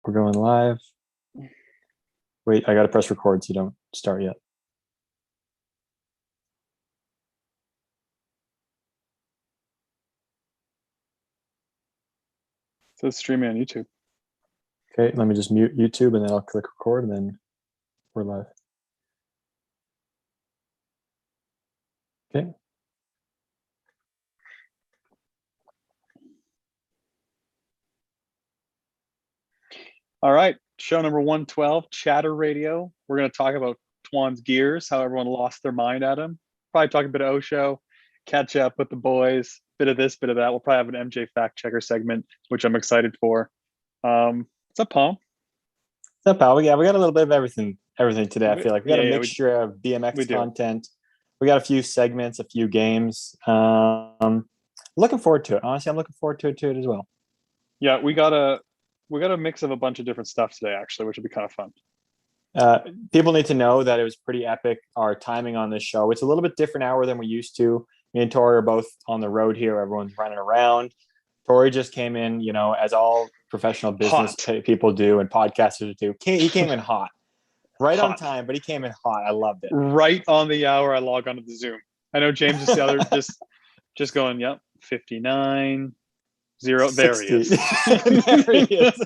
We're going live. Wait, I got to press record so you don't start yet. So it's streaming on YouTube. Okay, let me just mute YouTube and then I'll click record and then we're live. Okay. All right, show number 112, Chatter Radio. We're going to talk about Twan's gears, how everyone lost their mind at him. Probably talk a bit of Osho, catch up with the boys, bit of this, bit of that. We'll probably have an MJ fact checker segment, which I'm excited for. What's up, Paul? What's up, pal? Yeah, we got a little bit of everything today. I feel like we got a mixture of BMX content. We got a few segments, a few games. Looking forward to it. Honestly, I'm looking forward to it as well. Yeah, we got a mix of a bunch of different stuff today, actually, which will be kind of fun. People need to know that it was pretty epic, our timing on this show. It's a little bit different hour than we used to. Me and Tori are both on the road here. Everyone's running around. Tori just came in, as all professional business people do and podcasters do. He came in hot. Right on time, but he came in hot. I loved it. Right on the hour I log onto the Zoom. I know James is the other just going, yep, 59, 0. 60. There he is. There he is.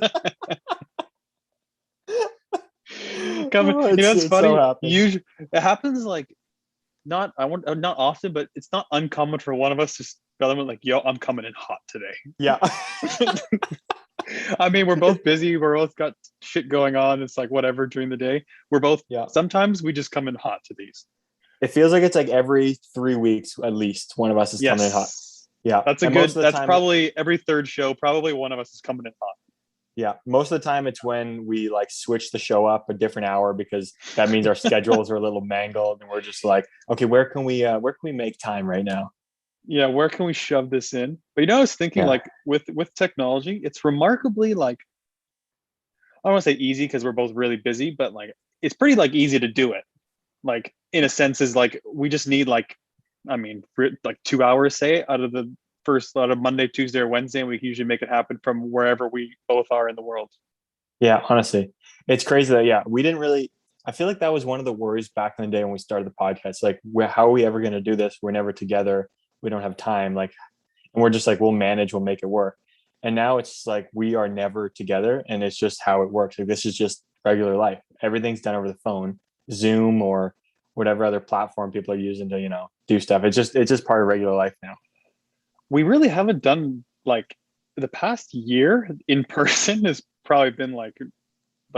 It's funny. So usually it happens like not often, but it's not uncommon for one of us to spell them like, yo, I'm coming in hot today. Yeah. I mean, we're both busy. We're both got shit going on. It's like whatever during the day. We're both, sometimes we just come in hot to these. It feels like it's like every 3 weeks, at least one of us is coming in hot. Yeah. That's probably every third show. Probably one of us is coming in hot. Yeah. Most of the time it's when we like switch the show up a different hour because that means our schedules are a little mangled and we're just like, okay, where can we make time right now? Yeah, where can we shove this in? But I was thinking like with technology, it's remarkably like, I don't want to say easy because we're both really busy, but like it's pretty like easy to do it. Like in a sense is like we just need like 2 hours say out of Monday, Tuesday, or Wednesday, and we can usually make it happen from wherever we both are in the world. Yeah, honestly, it's crazy that we didn't really. I feel like that was one of the worries back in the day when we started the podcast. Like, how are we ever going to do this? We're never together. We don't have time. Like, and we're just like, we'll manage. We'll make it work. And now it's like we are never together, and it's just how it works. Like this is just regular life. Everything's done over the phone, Zoom, or whatever other platform people are using to do stuff. It's just part of regular life now. We really haven't done like the past year in person has probably been like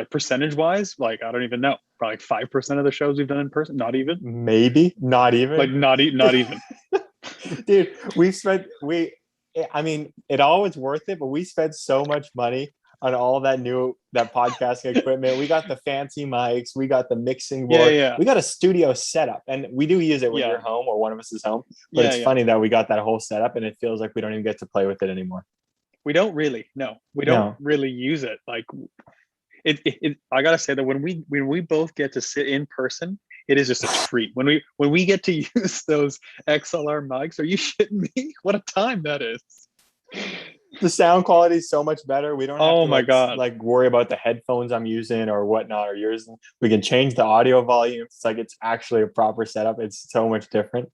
percentage wise, like I don't even know, probably 5% of the shows we've done in person. Not even. Maybe not even. Like not even. Dude, it always worth it, but we spent so much money on all that podcasting equipment. We got the fancy mics, we got the mixing board, we got a studio setup, and we do use it when you're home or one of us is home. But it's funny that we got that whole setup, and it feels like we don't even get to play with it anymore. We don't really, we don't really use it. Like it I gotta say that when we both get to sit in person, it is just a treat. When we get to use those XLR mics, are you shitting me? What a time that is. The sound quality is so much better. We don't have to like worry about the headphones I'm using or whatnot or yours. We can change the audio volume. It's like it's actually a proper setup. It's so much different.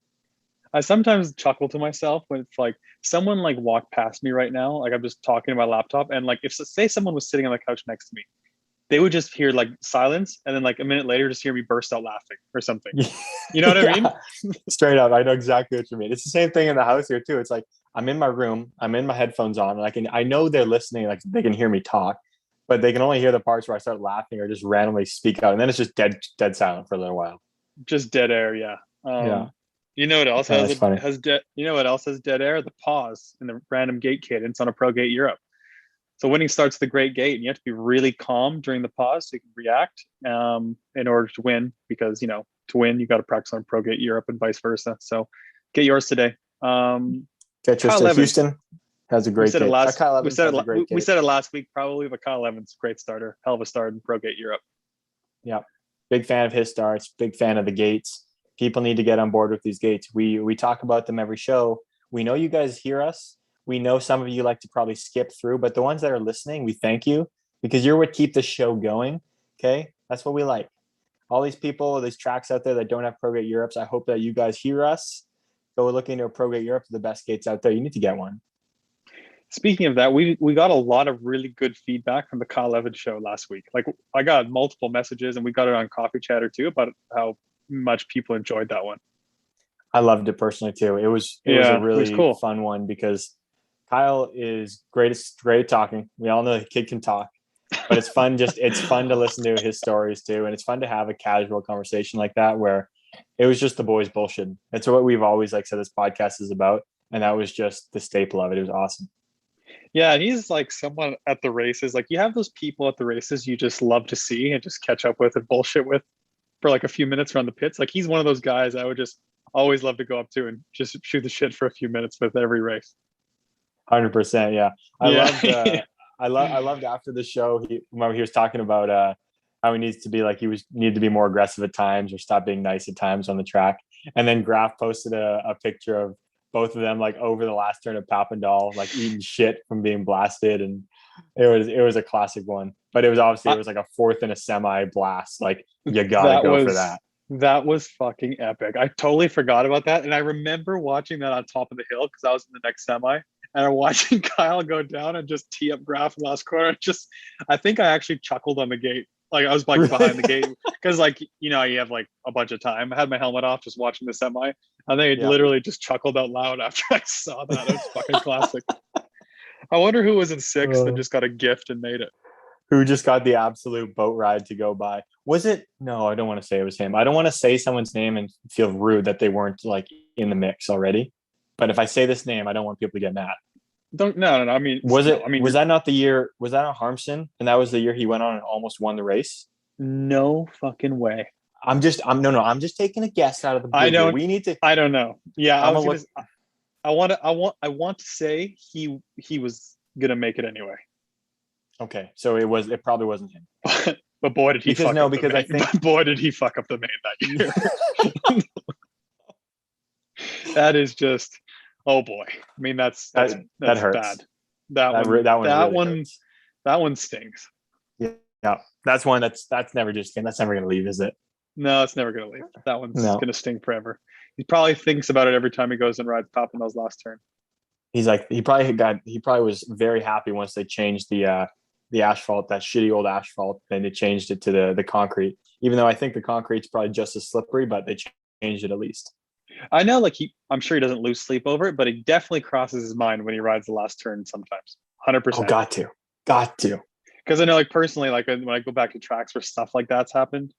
I sometimes chuckle to myself when it's like someone like walked past me right now, like I'm just talking to my laptop, and like if say someone was sitting on the couch next to me, they would just hear like silence, and then like a minute later just hear me burst out laughing or something. You know what I mean? Straight up, I know exactly what you mean. It's the same thing in the house here too. It's like I'm in my room, I'm in my headphones on, and I know they're listening, like they can hear me talk, but they can only hear the parts where I start laughing or just randomly speak out, and then it's just dead silent for a little while. Just dead air, yeah. You know what else has dead air? The pause in the random gate cadence on a Pro Gate Europe. So winning starts the great gate, and you have to be really calm during the pause so you can react in order to win, because to win you got to practice on Pro Gate Europe and vice versa. So get yours today. Get yours to Houston. Has a great gate. We said it last week probably, but Kyle Evans, great starter, hell of a start in Pro Gate Europe. Yeah, big fan of his starts. Big fan of the gates. People need to get on board with these gates. We talk about them every show. We know you guys hear us. We know some of you like to probably skip through, but the ones that are listening, we thank you. because you're what keep the show going. Okay, that's what we like. All these people, these tracks out there that don't have ProGate Europes. I hope that you guys hear us. Go look into a ProGate Europe, the best gates out there. You need to get one. Speaking of that, we got a lot of really good feedback from the Kyle Evans show last week. Like I got multiple messages, and we got it on Coffee Chatter too about how much people enjoyed that one. I loved it personally too. It was a Yeah, it was really cool. fun one because Kyle is great at talking. We all know the kid can talk, but it's fun. It's fun to listen to his stories too, and it's fun to have a casual conversation like that where it was just the boys bullshitting. It's what we've always like said this podcast is about, and that was just the staple of it. It was awesome. Yeah, and he's like someone at the races. Like you have those people at the races you just love to see and just catch up with and bullshit with for like a few minutes around the pits. Like he's one of those guys I would just always love to go up to and just shoot the shit for a few minutes with every race. 100%. Yeah, I Yeah. loved. I loved after the show. Remember he was talking about how he needs to be like needed to be more aggressive at times or stop being nice at times on the track. And then Graf posted a picture of both of them like over the last turn of Papendal, like eating shit from being blasted, and it was a classic one. But it was obviously it was like a fourth and a semi blast. Like you gotta go for that. That was fucking epic. I totally forgot about that. And I remember watching that on top of the hill because I was in the next semi and I'm watching Kyle go down and just tee up Graf in the last corner. I think I actually chuckled on the gate. Like I was like behind the gate because like, you have like a bunch of time. I had my helmet off just watching the semi. I think I literally just chuckled out loud after I saw that. It was fucking classic. I wonder who was in sixth and just got a gift and made it. Who just got the absolute boat ride to go by? Was it? No, I don't want to say it was him. I don't want to say someone's name and feel rude that they weren't like in the mix already. But if I say this name, I don't want people to get mad. No. I mean, was that not the year? Was that on Harmson? And that was the year he went on and almost won the race. No fucking way. I'm just taking a guess out of the blue. I don't know. Yeah, I want to say he was gonna make it anyway. Okay, so it probably wasn't him. But boy did he fuck up the main that year. That is just oh boy. I mean that hurts. Bad. That one stings. Yeah. That's one that's never gonna leave, is it? No, it's never gonna leave. That one's gonna sting forever. He probably thinks about it every time he goes and rides Papendal's last turn. He's like he probably was very happy once they changed the asphalt, that shitty old asphalt, and they changed it to the concrete. Even though I think the concrete's probably just as slippery, but they changed it at least. I know, like I'm sure he doesn't lose sleep over it, but it definitely crosses his mind when he rides the last turn sometimes. 100%. Oh, got to. Because I know, like personally, like when I go back to tracks where stuff like that's happened,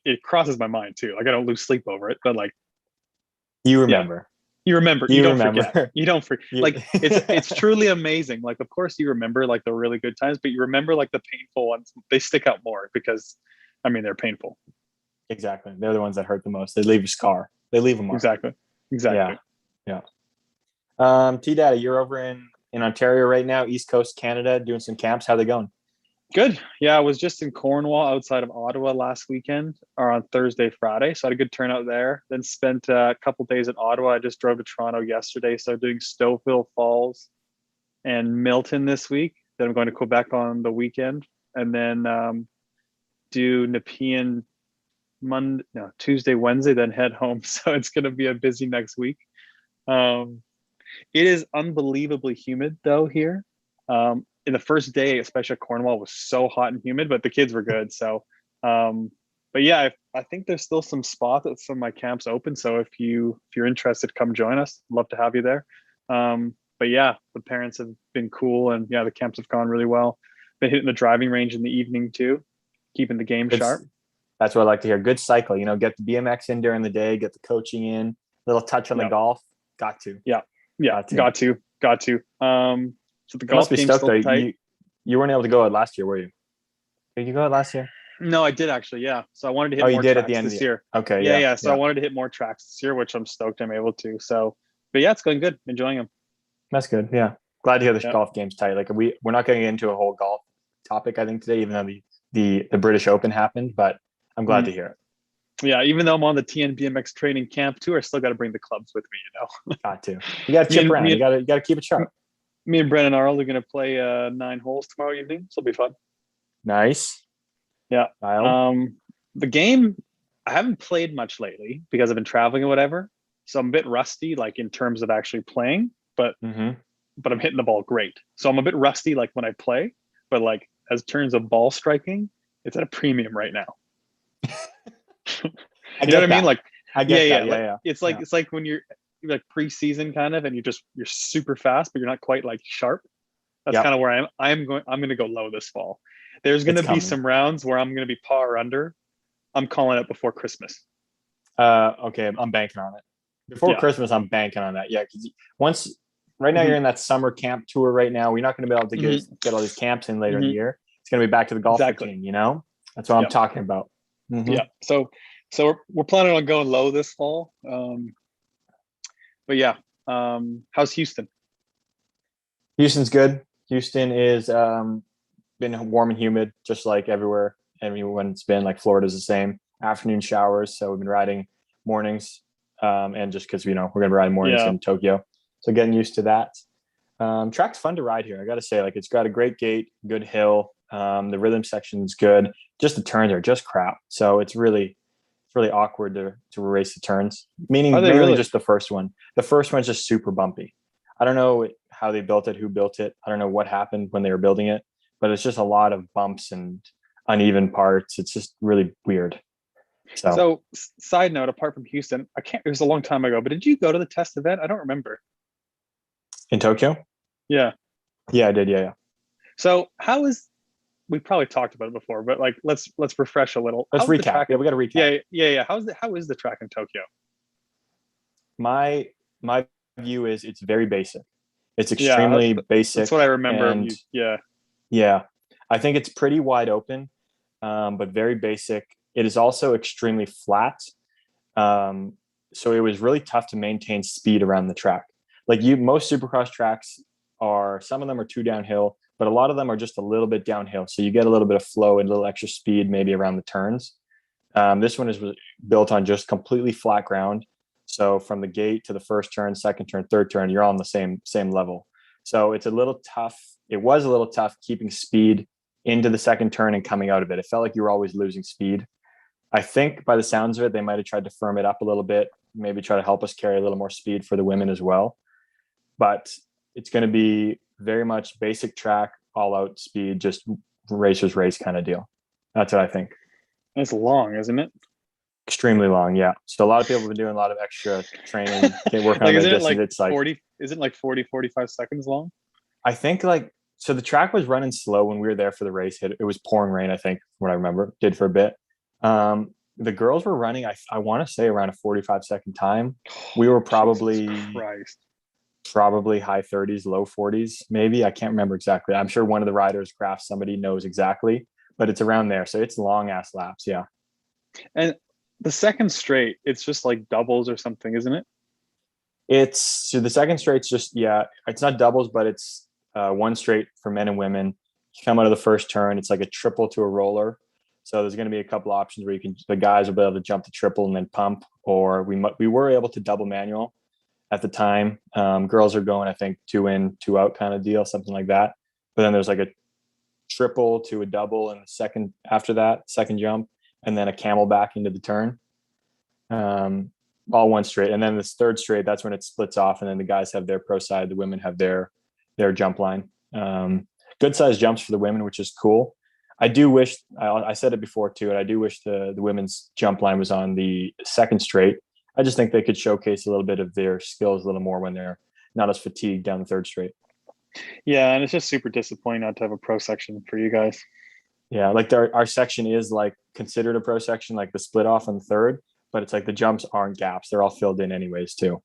it crosses my mind too. Like I don't lose sleep over it, but like you remember. You remember. You don't forget. You don't forget. Like it's truly amazing. Like of course you remember like the really good times, but you remember like the painful ones. They stick out more because, I mean, they're painful. Exactly. They're the ones that hurt the most. They leave a scar. They leave a mark. Exactly. Yeah. T Daddy, you're over in Ontario right now, East Coast Canada, doing some camps. How they going? Good. Yeah, I was just in Cornwall outside of Ottawa last weekend or on Thursday, Friday. So I had a good turnout there. Then spent a couple days in Ottawa. I just drove to Toronto yesterday. So doing Stouffville Falls and Milton this week. Then I'm going to Quebec on the weekend. And then do Nepean Tuesday, Wednesday, then head home. So it's going to be a busy next week. It is unbelievably humid though here. In the first day, especially Cornwall, was so hot and humid, but the kids were good. So, but yeah, I think there's still some spots at some of my camps open. So if you're interested, come join us. Love to have you there. But yeah, the parents have been cool, and yeah, the camps have gone really well. Been hitting the driving range in the evening too, keeping the game sharp. That's what I like to hear. Good cycle, get the BMX in during the day, get the coaching in, little touch on the golf. Got to. Yeah. Got to. So the golf game's still tight. You weren't able to go out last year, were you? Did you go out last year? No, I did actually. Yeah. So I wanted to hit more tracks at the end this year. Okay. Yeah. So I wanted to hit more tracks this year, which I'm stoked I'm able to. So, but yeah, it's going good. Enjoying them. That's good. Yeah. Glad to hear the golf game's tight. Like we're not going to get into a whole golf topic, I think, today, even though the British Open happened, but I'm glad to hear it. Yeah, even though I'm on the TNBMX training camp too, I still got to bring the clubs with me. Got to. You got to chip around. You got to keep it sharp. Me and Brennan are only going to play 9 holes tomorrow evening, so it'll be fun. Nice. Yeah. Wild. Um, the game I haven't played much lately because I've been traveling or whatever. So I'm a bit rusty, like in terms of actually playing, Mm-hmm. but I'm hitting the ball great. So I'm a bit rusty like when I play, but like as terms of ball striking, it's at a premium right now. I You know what I get mean? that. Like, I yeah, get yeah. that. Yeah, Like yeah, yeah. it's like when you're like preseason kind of, and you're super fast, but you're not quite like sharp. That's kind Yep. of where I'm going to go low this fall. There's going It's to be coming. some rounds where I'm going to be par or under. I'm calling it before Christmas. Okay, I'm banking on it. Before Yeah. Christmas, I'm banking on that. Yeah, because once right now Hmm. you're in that summer camp tour right now. We're not going to be able to Hmm. get all these camps in later in the Hmm. year. It's going to be back to the golf Exactly. routine. You know, that's what I'm Yeah. talking about. Hmm. Yeah. So we're planning on going low this fall. But yeah. How's Houston? Houston's good. Houston is been warm and humid, just like everywhere. Everyone's been like Florida's the same. Afternoon showers, so we've been riding mornings, and just because we're gonna be riding mornings Yeah. in Tokyo, so getting used to that. Track's fun to ride here. I got to say, like it's got a great gate, good hill. The rhythm section's good. Just the turns are just crap. So it's really awkward to race the turns. Are Meaning they mainly really? just the first one. The first one's just super bumpy. I don't know how they built it, who built it. I don't know what happened when they were building it, but it's just a lot of bumps and uneven parts. It's just really weird. So So, side note, apart from Houston, I can't. It was a long time ago, but did you go to the test event? I don't remember. in Tokyo, Yeah. yeah, I did. Yeah, yeah. So, how is we probably talked about it before, but like let's refresh a little. Let's How's the recap. track Yeah, in? we got to recap. Yeah, yeah, yeah. How is the track in Tokyo? My view is it's very basic. It's Yeah, extremely that's basic, what I remember of and you. Yeah. yeah, I think it's pretty wide open, but very basic. It is also extremely flat. Um, so it was really tough to maintain speed around the track. Like most supercross tracks are, some of them are too downhill, but a lot of them are just a little bit downhill. So you get a little bit of flow and a little extra speed maybe around the turns. This one is built on just completely flat ground. So from the gate to the first turn, second turn, third turn, you're on the same level. So it's a little tough. It was a little tough keeping speed into the second turn and coming out of it. It felt like you were always losing speed. I think by the sounds of it, they might have tried to firm it up a little bit, maybe try to help us carry a little more speed for the women as well. But it's going to be very much basic track, all out speed, just racers race kind of deal. That's what I think. It's long, isn't it? Extremely long, yeah. So a lot of people have been doing a lot of extra training, working on Like, their isn't it distance. like It's like 40? Isn't it like 40, 45 seconds long? I think like so the track was running slow when we were there for the race. It was pouring rain, I think, from what I remember. Did for a bit. The girls were running, I want to say around a 45-second time. We were Jesus probably Christ. high 30s, low 40s, maybe. I can't remember exactly. I'm sure one of the riders, Craft, somebody knows exactly, but it's around there. So it's long ass laps. Yeah. And the second straight, it's just like doubles or something, isn't it? It's so the second straight's just, yeah, it's not doubles, but it's one straight for men and women. You come out of the first turn, it's like a triple to a roller. So there's going to be a couple options where the guys will be able to jump the triple and then pump, or we were able to double manual at the time. Girls are going, I think, two in, two out kind of deal, something like that. But then there's like a triple to a double in the second after that, second jump, and then a camel back into the turn. Um, all one straight. And then this third straight, that's when it splits off, and then the guys have their pro side, the women have their jump line. Good sized jumps for the women, which is cool. I do wish I said it before too, and I do wish the women's jump line was on the second straight. I just think they could showcase a little bit of their skills a little more when they're not as fatigued down the third straight. Yeah, and it's just super disappointing not to have a pro section for you guys. Yeah, like our section is like considered a pro section, like the split off on the third, but it's like the jumps aren't gaps; they're all filled in anyways too.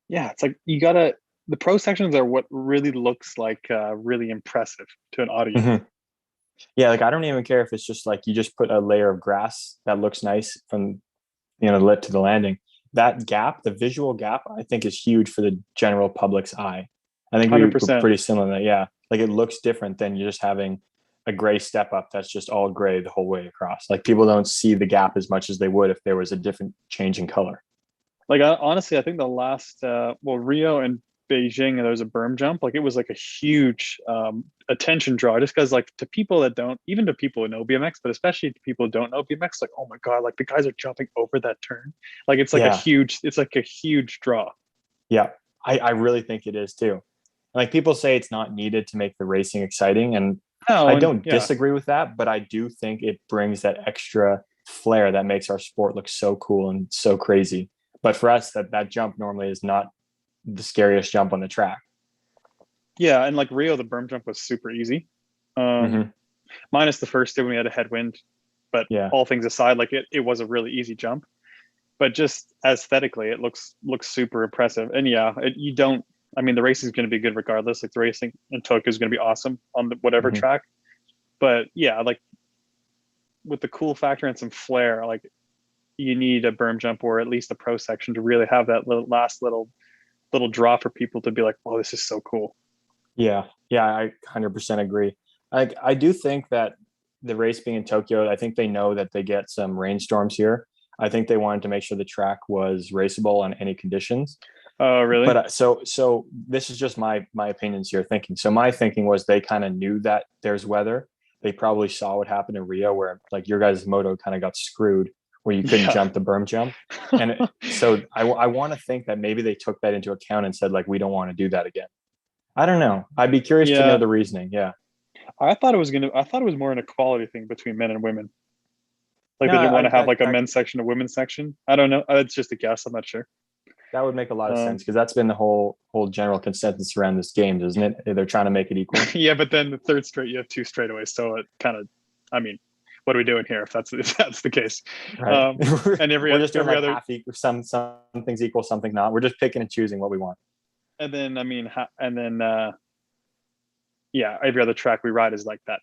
Yeah, it's like you gotta. The pro sections are what really looks like really impressive to an audience. Mm-hmm. Yeah, like I don't even care if it's just like you just put a layer of grass that looks nice from the lip to the landing. That gap, the visual gap, I think is huge for the general public's eye. I think Hundred we're percent. pretty similar in that. Yeah, like it looks different than you just having a gray step up that's just all gray the whole way across. Like people don't see the gap as much as they would if there was a different change in color. Like honestly, I think the last well Rio and Beijing and there was a berm jump, like it was like a huge attention draw, just because like to people that don't, even to people who know BMX, but especially to people who don't know BMX, like, oh my God, like the guys are jumping over that turn. Like Yeah, it's like a huge draw. yeah. I really think it is too. Like people say it's not needed to make the racing exciting, and Oh, I and don't yeah. disagree with that, but I do think it brings that extra flair that makes our sport look so cool and so crazy. But for us, that jump normally is not the scariest jump on the track. Yeah, and like Rio, the berm jump was super easy. Um, Mm-hmm. minus the first day when we had a headwind, but Yeah. all things aside, like it was a really easy jump. But just aesthetically, it looks super impressive. And yeah, you don't. I mean, the race is going to be good regardless. Like the racing in Tokyo is going to be awesome on whatever Mm-hmm. track. But yeah, like with the cool factor and some flair, like you need a berm jump or at least a pro section to really have that little draw for people to be like, "Oh, this is so cool." Yeah. Yeah. I 100% agree. I do think that the race being in Tokyo, I think they know that they get some rainstorms here. I think they wanted to make sure the track was raceable on any conditions. Oh, But really? so this is just my opinions here thinking. So my thinking was they kind of knew that there's weather. They probably saw what happened in Rio where like your guys' moto kind of got screwed where you couldn't Yeah. jump the berm jump. And so I want to think that maybe they took that into account and said like we don't want to do that again. I don't know. I'd be curious to know Yeah. the reasoning. Yeah. I thought it was more an equality thing between men and women. Like No, they didn't want I to have that like a men's section, a women's section. I don't know. It's just a guess. I'm not sure. that would make a lot of sense Um, because that's been the whole general consensus around this game, isn't it? They're trying to make it equal. yeah, but then the third straight, you have two straightaways. So it kind of, I mean, what are we doing here if that's the case? Right. And We're just doing every like other, half equal, some things equal, something not. We're just picking and choosing what we want. and then I mean, and then yeah, every other track we ride is like that.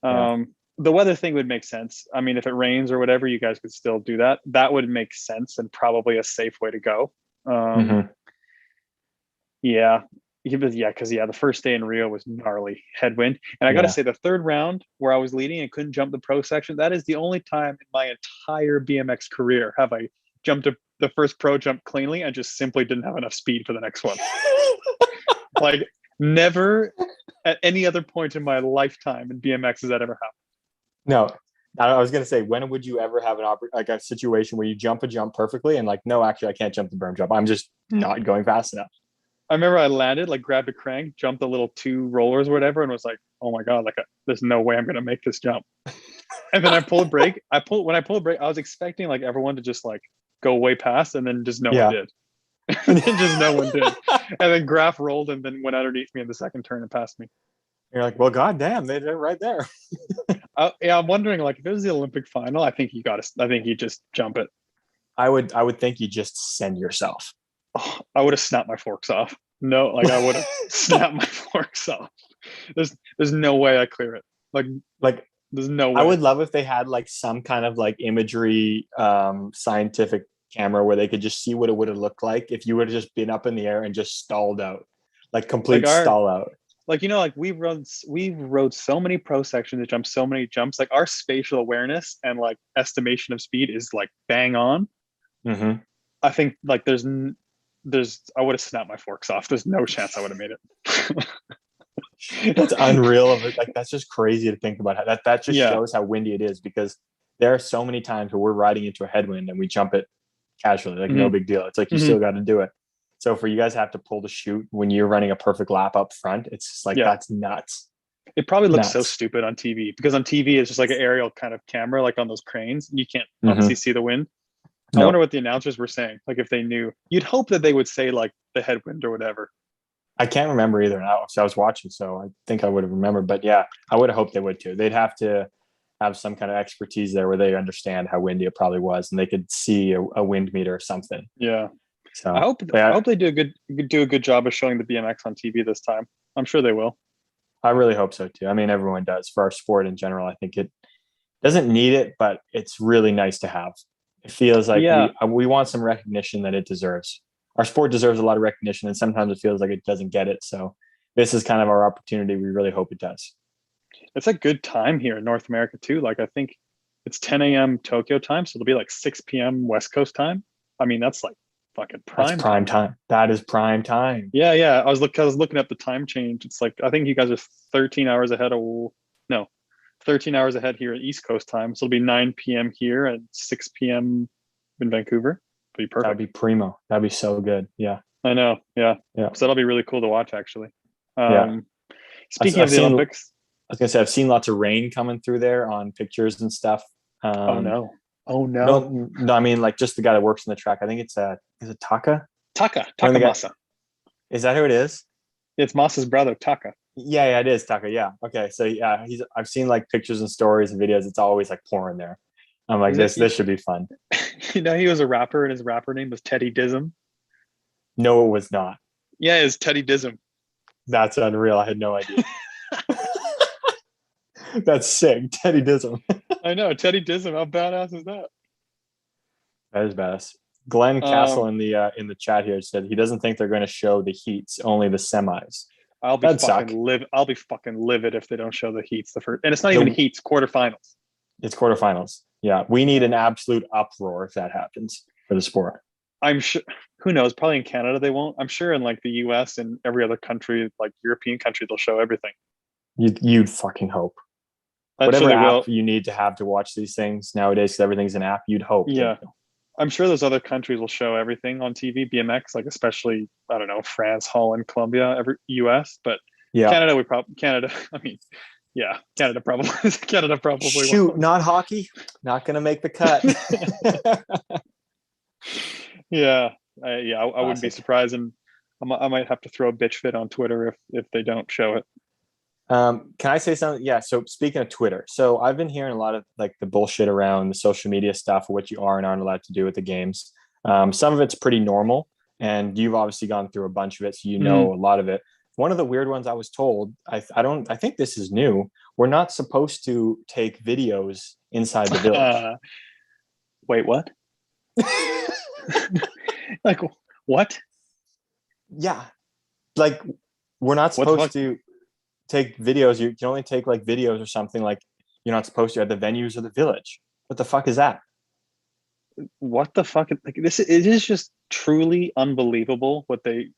Yeah. The weather thing would make sense. I mean, if it rains or whatever, you guys could still do that. That would make sense and probably a safe way to go. Um, Mm-hmm. yeah, yeah, because yeah, the first day in Rio was gnarly headwind, and I got to Yeah. say, the third round where I was leading and couldn't jump the pro section, that is the only time in my entire BMX career have I jumped the first pro jump cleanly and just simply didn't have enough speed for the next one. Like never at any other point in my lifetime in BMX has that ever happened. No, I was gonna say, when would you ever have like a situation where you jump a jump perfectly and like, no, actually, I can't jump the berm jump. I'm just not going fast enough. I remember I landed, like grabbed a crank, jumped the little two rollers or whatever, and was like, "Oh my God, like there's no way I'm gonna make this jump." And then I pulled a brake. When I pulled a brake, I was expecting like everyone to just like go way past, and then just no one Yeah. did. And then just no one did. And then Graf rolled and then went underneath me in the second turn and passed me. You're like, well, goddamn, they're right there. Yeah, I'm wondering like if it was the Olympic final, I think you got to. I think you just jump it. I would think you just send yourself. Oh, I would have snapped my forks off. No, like I would have snapped my forks off. There's no way I clear it. Like Like there's no I way. would love if they had like some kind of like imagery, scientific camera where they could just see what it would have looked like if you would have just been up in the air and just stalled out, like Like complete our stall out. like like we rode so many pro sections to jump so many jumps. Like our spatial awareness and like estimation of speed is like bang on. Mm-hmm. I think like there's I would have snapped my forks off. There's no chance I would have made That's it. unreal. Of it. Like that's just crazy to think about. How that just Yeah. shows how windy it is because there are so many times where we're riding into a headwind and we jump it casually, like no Hmm. big deal. It's like you Hmm. still got to do it. So for you guys to have to pull the chute when you're running a perfect lap up front, it's just like Yeah. that's nuts, It probably looks so nuts. stupid on TV because on TV it's just like an aerial kind of camera, like on those cranes. And you can't obviously Mm-hmm. see the wind. I wonder No, what the announcers were saying. Like if they knew, you'd hope that they would say like the headwind or whatever. I can't remember either now. So I was watching, so I think I would have remembered. But yeah, I would have hoped they would too. They'd have to have some kind of expertise there where they understand how windy it probably was and they could see a wind meter or something. Yeah. I So hope I yeah, hope they do a good job of showing the BMX on TV this time. I'm sure they will. I really hope so too. I mean, everyone does for our sport in general. I think it doesn't need it, but it's really nice to have. It feels like Yeah, we want some recognition that it deserves. Our sport deserves a lot of recognition, and sometimes it feels like it doesn't get it. So this is kind of our opportunity. We really hope it does. it's a good time here in North America too. Like I think it's 10 a.m. Tokyo time, so it'll be like 6 p.m. West Coast time. I mean, that's like, 6 p.m. West Coast time. I mean, that's like 10 a.m. Tokyo time, so it'll be like 6 p.m. West Coast time. I mean, that's like 10 a.m. Tokyo time, so it'll be like 6 p.m. West Coast time. I mean, that's like 10 a.m. fucking That's prime prime time. time. That is prime time. Yeah, yeah. I was looking at the time change. It's like I think you guys are 13 hours ahead of no, 13 hours ahead here at East Coast time. So it'll be 9 p.m. here and 6 p.m. in Vancouver. It'll be That would perfect. be primo. That'd be so good. Yeah. I know. Yeah. Yeah. So that'll be really cool to watch actually. Yeah. Um, I've, speaking I've of the seen, I Olympics, was gonna say, I've seen lots of rain coming through there on pictures and stuff. oh Um, no. Oh no. no, I mean like just the guy that works on the track. I think it's is it Taka? One of the guy. Takamasa. Is that who it is? It's Masa's brother, Taka. Yeah, yeah, it is Taka. Yeah. Okay. So yeah, I've seen like pictures and stories and videos. It's always like pouring there. I'm like, Is it this should be fun. you know he was a rapper and his rapper name was Teddy Dism? No, it was not. Yeah, it's Teddy Dism. That's unreal. I had no idea. That's sick. Teddy Dism. I know, Teddy Dism. How badass is that? That is badass. Glenn Castle Um, in the chat here said he doesn't think they're going to show the heats, only the semis. I'll be That'd fucking suck. live. I'll be fucking livid if they don't show the heats the first. And it's not even The heats, quarterfinals. It's quarterfinals. Yeah, we need Yeah. an absolute uproar if that happens for the sport. I'm sure. Who knows? Probably in Canada they won't. I'm sure in like the U.S. and every other country, like European country, they'll show everything. You'd fucking hope. I'm sure Whatever they app will. you need to have to watch these things nowadays, because everything's an app, you'd hope they Yeah, do. I'm sure those other countries will show everything on TV. BMX, like especially I don't know France, Holland, Colombia, every U.S. But Yeah. Canada, we probably Canada. I mean, yeah, Canada probably Canada probably Shoot, won't. not hockey. Not going to make the cut. Yeah, I wouldn't be Classic. surprised, and I might have to throw a bitch fit on Twitter if they don't show it. Can I say something? Yeah. So speaking of Twitter, so I've been hearing a lot of like the bullshit around the social media stuff, what you are and aren't allowed to do with the games. Some of it's pretty normal, and you've obviously gone through a bunch of it, so you Mm. know a lot of it. One of the weird ones I was told, I think this is new. We're not supposed to take videos inside the village. Wait, what? Like what? Yeah, like we're not What the supposed fuck? to take videos. You can only take like videos or something like you're not supposed to at the venues of the village. What the fuck is that? What the fuck? Like this, it is just truly unbelievable what they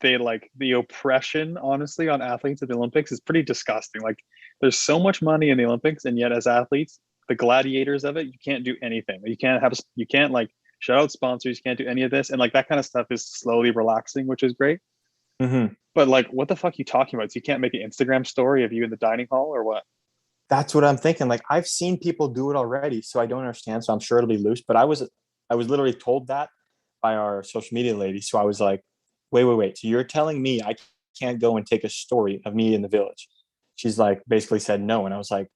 like the oppression. Honestly, on athletes at the Olympics is pretty disgusting. Like there's so much money in the Olympics, and yet as athletes, the gladiators of it, you can't do anything. You can't like shout out sponsors. You can't do any of this, and like that kind of stuff is slowly relaxing, which is great. Mm-hmm. But like, what the fuck are you talking about? So you can't make an Instagram story of you in the dining hall or what? That's what I'm thinking. Like I've seen people do it already, so I don't understand. So I'm sure it'll be loose. But I was literally told that by our social media lady. So I was like, wait. So you're telling me I can't go and take a story of me in the village? She's like, basically said no, and I was like,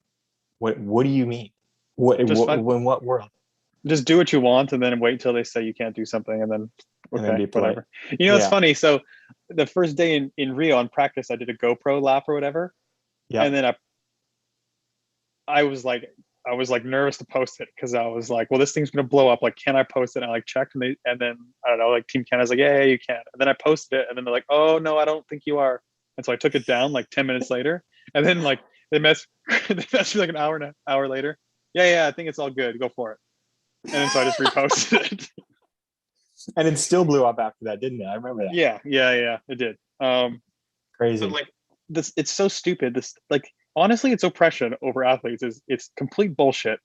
what do you mean? Just fuck, In what world? just do what you want and then wait until they say you can't do something and then And then okay, be polite. whatever. You know, it's Yeah, funny. So the first day in Rio on practice, I did a GoPro lap or whatever, yeah. and then I was like I was like nervous to post it because I was like, well, this thing's gonna blow up. Like, can I post it? And I like checked and then I don't know, like Team Canada's like, yeah, you can. And then I posted it and then they're like, oh no, I don't think you are. And so I took it down like 10 minutes later. And then like they they messaged me like an hour later. Yeah, I think it's all good. Go for it. And then so I just reposted it. And it still blew up after that, didn't it? I remember that. Yeah, it did. But Crazy. like this, it's so stupid. This like honestly, it's oppression over athletes. It's complete bullshit.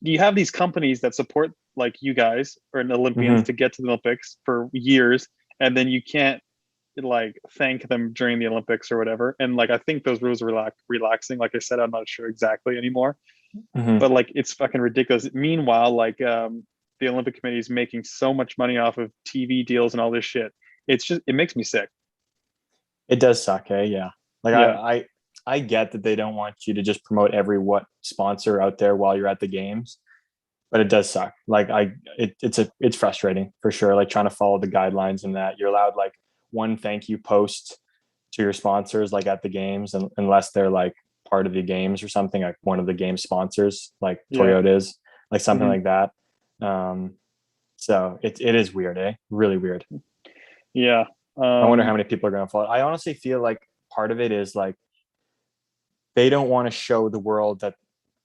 You have these companies that support like you guys or an Olympians Mm-hmm. to get to the Olympics for years, and then you can't like thank them during the Olympics or whatever. And like I think those rules are relaxing. Like I said, I'm not sure exactly anymore, Mm-hmm. but like it's fucking ridiculous. Meanwhile, like the Olympic Committee is making so much money off of TV deals and all this shit. It's just it makes me sick. It does suck, eh? Yeah. Like Yeah, I get that they don't want you to just promote every what sponsor out there while you're at the games, but it does suck. Like it's frustrating for sure. Like trying to follow the guidelines and that you're allowed like one thank you post to your sponsors like at the games, and unless they're like part of the games or something, like one of the game sponsors, like yeah, Toyota is, like something hmm like that. Um, so it is weird, eh? Really weird. yeah. I wonder how Um, many people are going to follow. I honestly feel like part of it is like they don't want to show the world that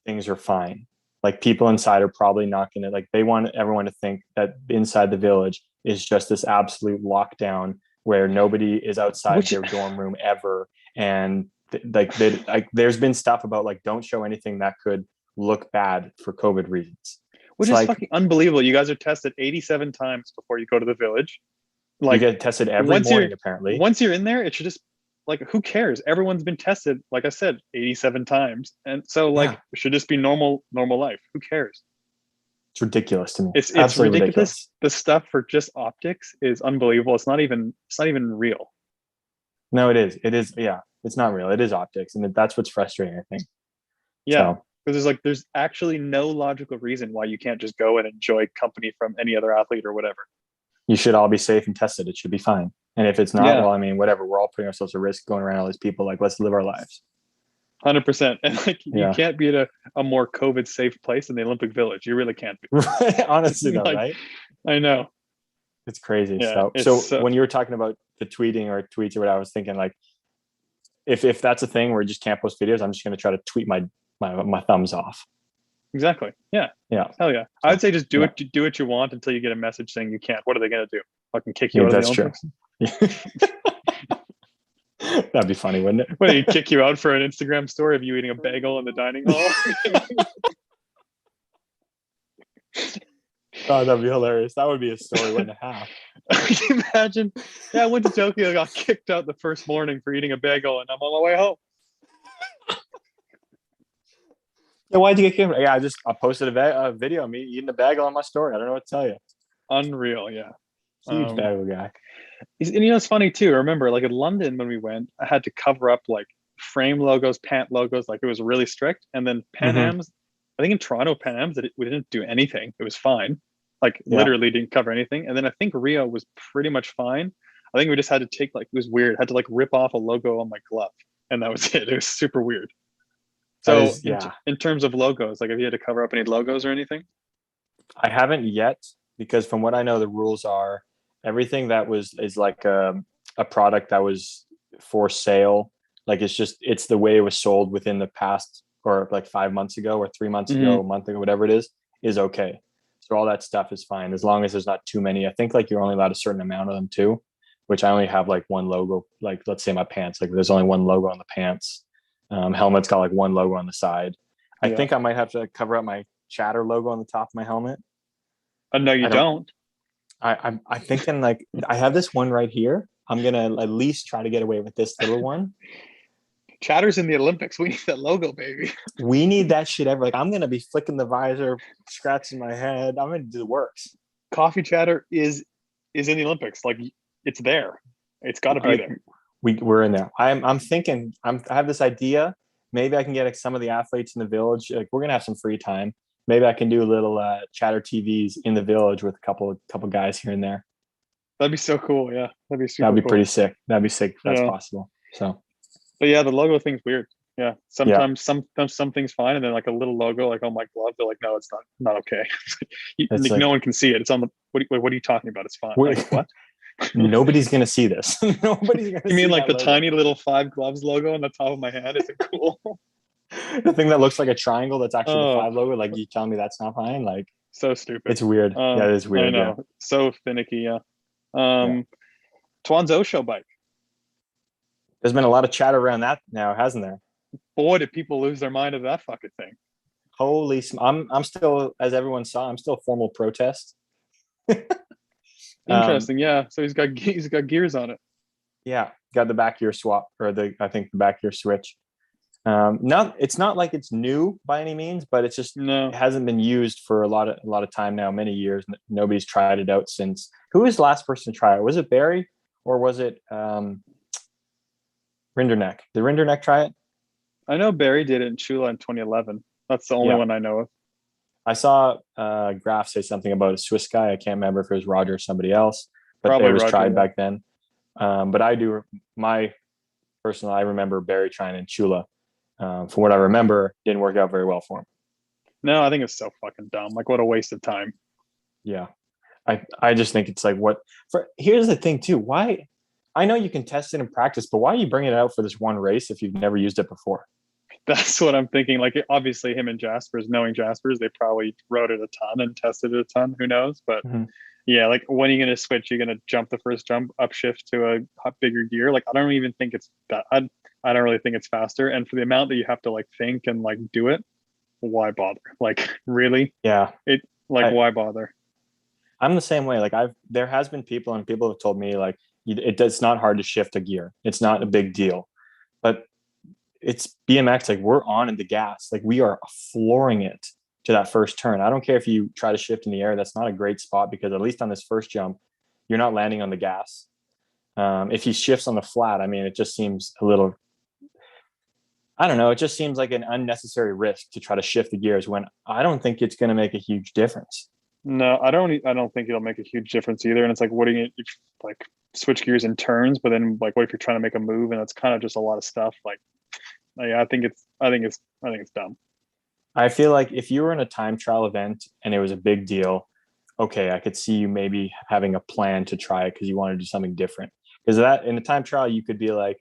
things are fine. Like people inside are probably not going to like they want everyone to think that inside the village is just this absolute lockdown where nobody is outside which their dorm room ever. And there's been stuff about like, don't show anything that could look bad for COVID reasons. which It's is like fucking unbelievable. You guys are tested 87 times before you go to the village. you Like get tested every once you're morning, apparently. once you're in there, it should just like who cares? Everyone's been tested, like I said, 87 times. And so like Yeah, it should just be normal life. Who cares? it's ridiculous to me. It's Absolutely ridiculous. ridiculous. The stuff for just optics is unbelievable. It's not even real. No, it is. It is. Yeah, it's not real. It is optics, and that's what's frustrating, I think. Yeah. So Because there's actually no logical reason why you can't just go and enjoy company from any other athlete or whatever. you should all be safe and tested. It should be fine. And if it's not, Yeah, well, I mean, whatever. We're all putting ourselves at risk going around all these people. Like, let's live our lives. 100%. And like you Yeah. can't be at a more COVID safe place than the Olympic Village. You really can't be. Honestly, though, Like right? I know. It's crazy. Yeah, So when you were talking about the tweeting or tweets or what, I was thinking like, if that's a thing where you just can't post videos, I'm just going to try to tweet my thumbs off. exactly. Yeah. Yeah. Hell yeah. I would say just do Yeah. it. Do what you want until you get a message saying you can't. What are they gonna do? Fucking kick you Yeah, out of the that's true. Olympics? That'd be funny, wouldn't it? What, do you kick you out for an Instagram story of you eating a bagel in the dining hall? Oh, that'd be hilarious. That would be a story, wouldn't it? Half. Can you imagine? Yeah, I went to Tokyo, got kicked out the first morning for eating a bagel, and I'm on my way home. Yeah, why'd you get kicked? Yeah, I posted a video of me eating a bagel on my story. I don't know what to tell you. Unreal, yeah. Huge bagel guy. And it's funny too. I remember like in London when we went, I had to cover up like frame logos, pant logos, like it was really strict. And then Pan Mhm. Am's, I think in Toronto, Pan Am's, we didn't do anything. It was fine. Like Yeah. literally didn't cover anything. And then I think Rio was pretty much fine. I think we just had to take like, it was weird. Had to like rip off a logo on my glove. And that was it. It was super weird. So in terms of logos, like have you had to cover up any logos or anything? I haven't yet, because from what I know, the rules are everything that is like a product that was for sale. Like it's the way it was sold within the past, or like 5 months ago or 3 months ago, a month ago, whatever it is okay. So all that stuff is fine as long as there's not too many. I think like you're only allowed a certain amount of them too, which I only have like one logo. Like let's say my pants, like there's only one logo on the pants. Helmet's got like one logo on the side. I think I might have to cover up my Chatter logo on the top of my helmet. No, you don't. I'm thinking like I have this one right here. I'm gonna at least try to get away with this little one. Chatter's in the Olympics. We need that logo, baby. We need that shit ever. Like I'm gonna be flicking the visor, scratching my head. I'm gonna do the works. Coffee Chatter is in the Olympics. Like it's there. It's got to be there. We're in there. I'm thinking. I have this idea. Maybe I can get like, some of the athletes in the village. Like we're gonna have some free time. Maybe I can do a little Chatter TVs in the village with a couple guys here and there. That'd be so cool. Yeah, that'd be super. That'd be cool. pretty sick. That'd be sick if that's possible. So, but yeah, the logo thing's weird. Yeah, sometimes some things fine, and then like a little logo like on my glove, they're like, no, it's not okay. Like, no one can see it. It's on the. What are you talking about? It's fine. Like, what? Nobody's gonna see this. Nobody's gonna. You mean like the logo. Tiny little 5 Gloves logo on the top of my hand? Is it cool? The thing that looks like a triangle that's actually the 5 logo. Like you telling me that's not fine? Like so stupid. It's weird. Yeah, it is weird. I know. Yeah. So finicky. Yeah. Twan's Osho bike. There's been a lot of chatter around that now, hasn't there? Boy, did people lose their mind at that fucking thing. Holy, I'm still, as everyone saw, I'm still formal protest. Interesting. Yeah. So he's got gears on it. Yeah, got the back gear swap, or I think the back gear switch. It's not like it's new by any means, but it's just it hasn't been used for a lot of time now, many years. Nobody's tried it out since. Who was the last person to try it? Was it Barry or was it Rinderneck? Did Rinderneck try it? I know Barry did it in Chula in 2011. That's the only one I know of. I saw Graf say something about a Swiss guy. I can't remember if it was Roger or somebody else, but it was tried back then. But I remember Barry trying in Chula. From what I remember, didn't work out very well for him. No, I think it's so fucking dumb. Like, what a waste of time. Yeah. I just think it's like here's the thing too. Why? I know you can test it in practice, but why are you bringing it out for this one race if you've never used it before? That's what I'm thinking. Like obviously him and Jaspers, knowing Jaspers, they probably rode it a ton and tested it a ton. Who knows? But Mhm. yeah, like when are you gonna switch? You're gonna jump the first jump, upshift to a bigger gear. Like I don't even think it's that. I don't really think it's faster. And for the amount that you have to like think and like do it, why bother? Like really, Yeah. it like I, why bother? I'm the same way. Like there has been people and people have told me like it's not hard to shift a gear. It's not a big deal, but it's BMX. Like we're on in the gas. Like we are flooring it to that first turn. I don't care if you try to shift in the air. That's not a great spot because at least on this first jump, you're not landing on the gas. If he shifts on the flat, I mean, it just seems a little, I don't know. It just seems like an unnecessary risk to try to shift the gears when I don't think it's going to make a huge difference. No, I don't. I don't think it'll make a huge difference either. And it's like, what do you like switch gears in turns? But then, like, what if you're trying to make a move and it's kind of just a lot of stuff? Like, yeah, I think it's dumb. I feel like if you were in a time trial event and it was a big deal, okay, I could see you maybe having a plan to try it because you want to do something different. Because that in a time trial, you could be like,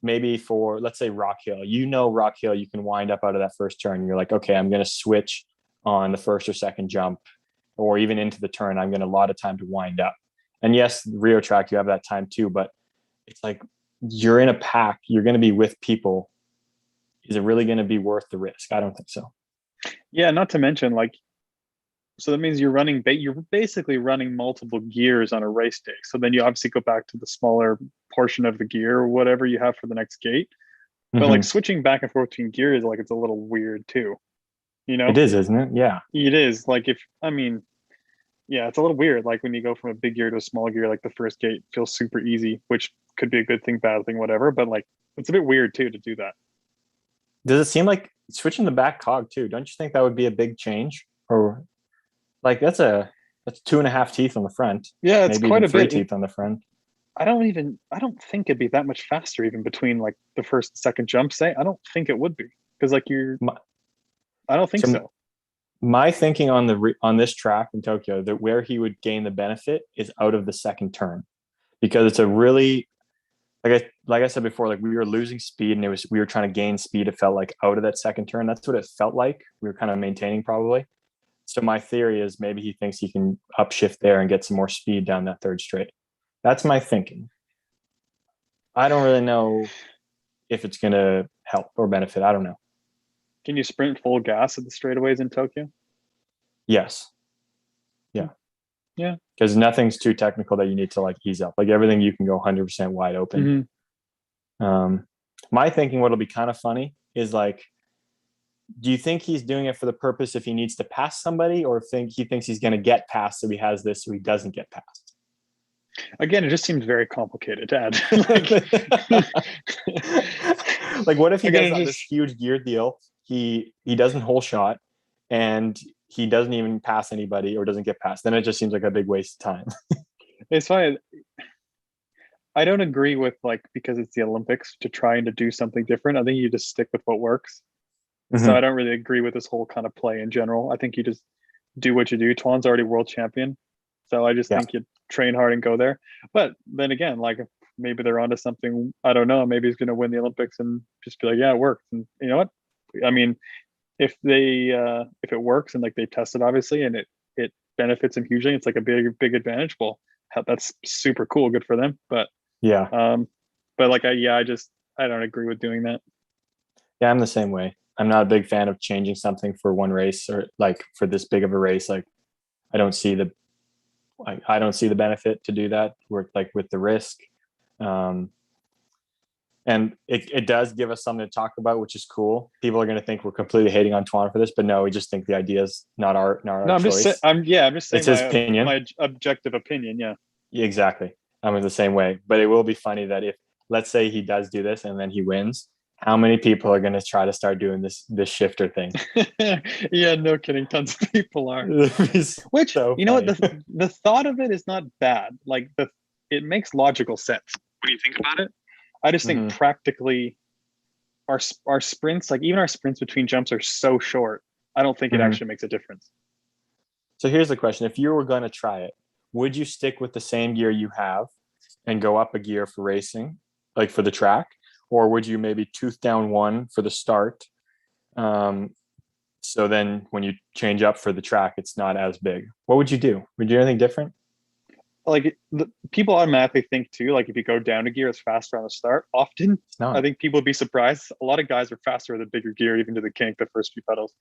maybe for let's say Rock Hill, Rock Hill, you can wind up out of that first turn. You're like, okay, I'm going to switch on the first or second jump, or even into the turn. I'm going to a lot of time to wind up. And yes, Rio track, you have that time too, but it's like you're in a pack. You're going to be with people. Is it really going to be worth the risk? I don't think so. Yeah, not to mention like, so that means you're basically running multiple gears on a race day. So then you obviously go back to the smaller portion of the gear or whatever you have for the next gate. But like Mm-hmm. switching back and forth between gears, like it's a little weird too. You It know, is, isn't it? Yeah. it is like if I mean, yeah, it's a little weird. Like when you go from a big gear to a small gear, like the first gate feels super easy, which could be a good thing, bad thing, whatever. But like it's a bit weird too to do that. Does it seem like switching the back cog too? Don't you think that would be a big change? Or like that's two and a half teeth on the front, Yeah, it's maybe quite even a three bit. teeth on the front. I don't think it'd be that much faster even between like the first and second jump. Say, I don't think it would be because like My, I don't think so so. my thinking on on this track in Tokyo, that where he would gain the benefit is out of the second turn because it's a really like I said before, like we were losing speed and we were trying to gain speed. It felt like out of that second turn. That's what it felt like. We were kind of maintaining probably. So my theory is maybe he thinks he can upshift there and get some more speed down that third straight. That's my thinking. I don't really know if it's going to help or benefit. I don't know. Can you sprint full gas at the straightaways in Tokyo? Yes. Yeah. Yeah. Because nothing's too technical that you need to like ease up. Like everything you can go 100% wide open. Mm-hmm. My thinking, what'll be kind of funny is like, do you think he's doing it for the purpose if he needs to pass somebody, or think he thinks he's going to get past so he has this so he doesn't get past? Again, it just seems very complicated to add. Like what if he Again, does it this just huge gear deal? He doesn't whole shot and he doesn't even pass anybody or doesn't get past. Then it just seems like a big waste of time. it's fine. I don't agree with like because it's the Olympics to trying to do something different. I think you just stick with what works. So I Mm-hmm. don't really agree with this whole kind of play in general. I think you just do what you do. Twan's already world champion. So I just Yeah. think you train hard and go there. But then again, like maybe they're onto something. I don't know. Maybe he's gonna win the Olympics and just be like, yeah, it worked. And you know what? I mean, if it works and like they tested obviously and it benefits him hugely, it's like a big advantage. Well, that's super cool. Good for them. Yeah. Um, but like I don't agree with doing that. Yeah. I'm the same way. I'm not a big fan of changing something for one race or like for this big of a race. Like I don't see the I don't see the benefit to do that. We're like with the risk. Um, and it does give us something to talk about, which is cool. People are going to think we're completely hating on Twan for this, but no, we just think the idea is not our No, choice. I'm just saying It's his opinion. my objective opinion. Yeah. Yeah, exactly. I'm in the same way, but it will be funny that if let's say he does do this and then he wins, how many people are going to try to start doing this shifter thing? Yeah, no kidding. Tons of people are. It's Which so you know what funny. the thought of it is not bad. Like the it makes logical sense when you think about it. I just think Mm-hmm. practically our sprints, like even our sprints between jumps, are so short. I don't think it Mm-hmm. actually makes a difference. So here's the question: if you were going to try it, would you stick with the same gear you have and go up a gear for racing, like for the track, or would you maybe tooth down one for the start? So then when you change up for the track, it's not as big. What would you do? Would you do anything different? Like people automatically think too, like if you go down a gear, it's faster on the start. Often, It's not. I think people would be surprised. A lot of guys are faster with a bigger gear, even to the kink, the first few pedals.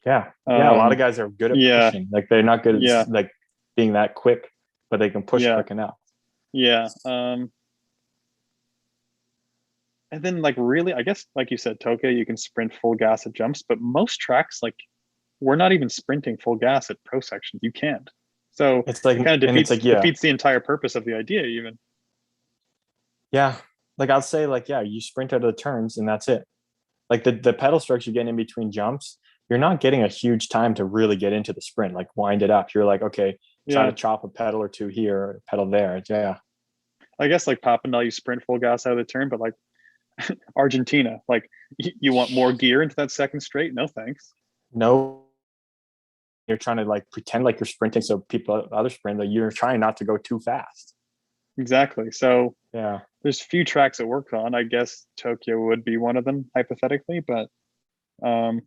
Yeah. Yeah. A lot of guys are good at Yeah, pushing. Like they're not good yeah, at like being that quick, but they can push yeah, quick enough. yeah. And then like really, I guess like you said, Tokyo, you can sprint full gas at jumps, but most tracks, like we're not even sprinting full gas at pro sections. You can't. So It's like, it kind of and it's defeats like, yeah, defeats the entire purpose of the idea, even. yeah. Like I'll say, like, yeah, you sprint out of the turns and that's it. Like the pedal strokes you get in between jumps, you're not getting a huge time to really get into the sprint, like wind it up. You're like, okay, try to Yeah. chop a pedal or two here, or a pedal there. Yeah. I guess like Papendal, you sprint full gas out of the turn, but like Argentina, like you want more gear into that second straight? No, thanks. No, you're trying to like pretend like you're sprinting so people other sprint that you're trying not to go too fast. Exactly. So Yeah. there's few tracks it works on. I guess Tokyo would be one of them hypothetically, but um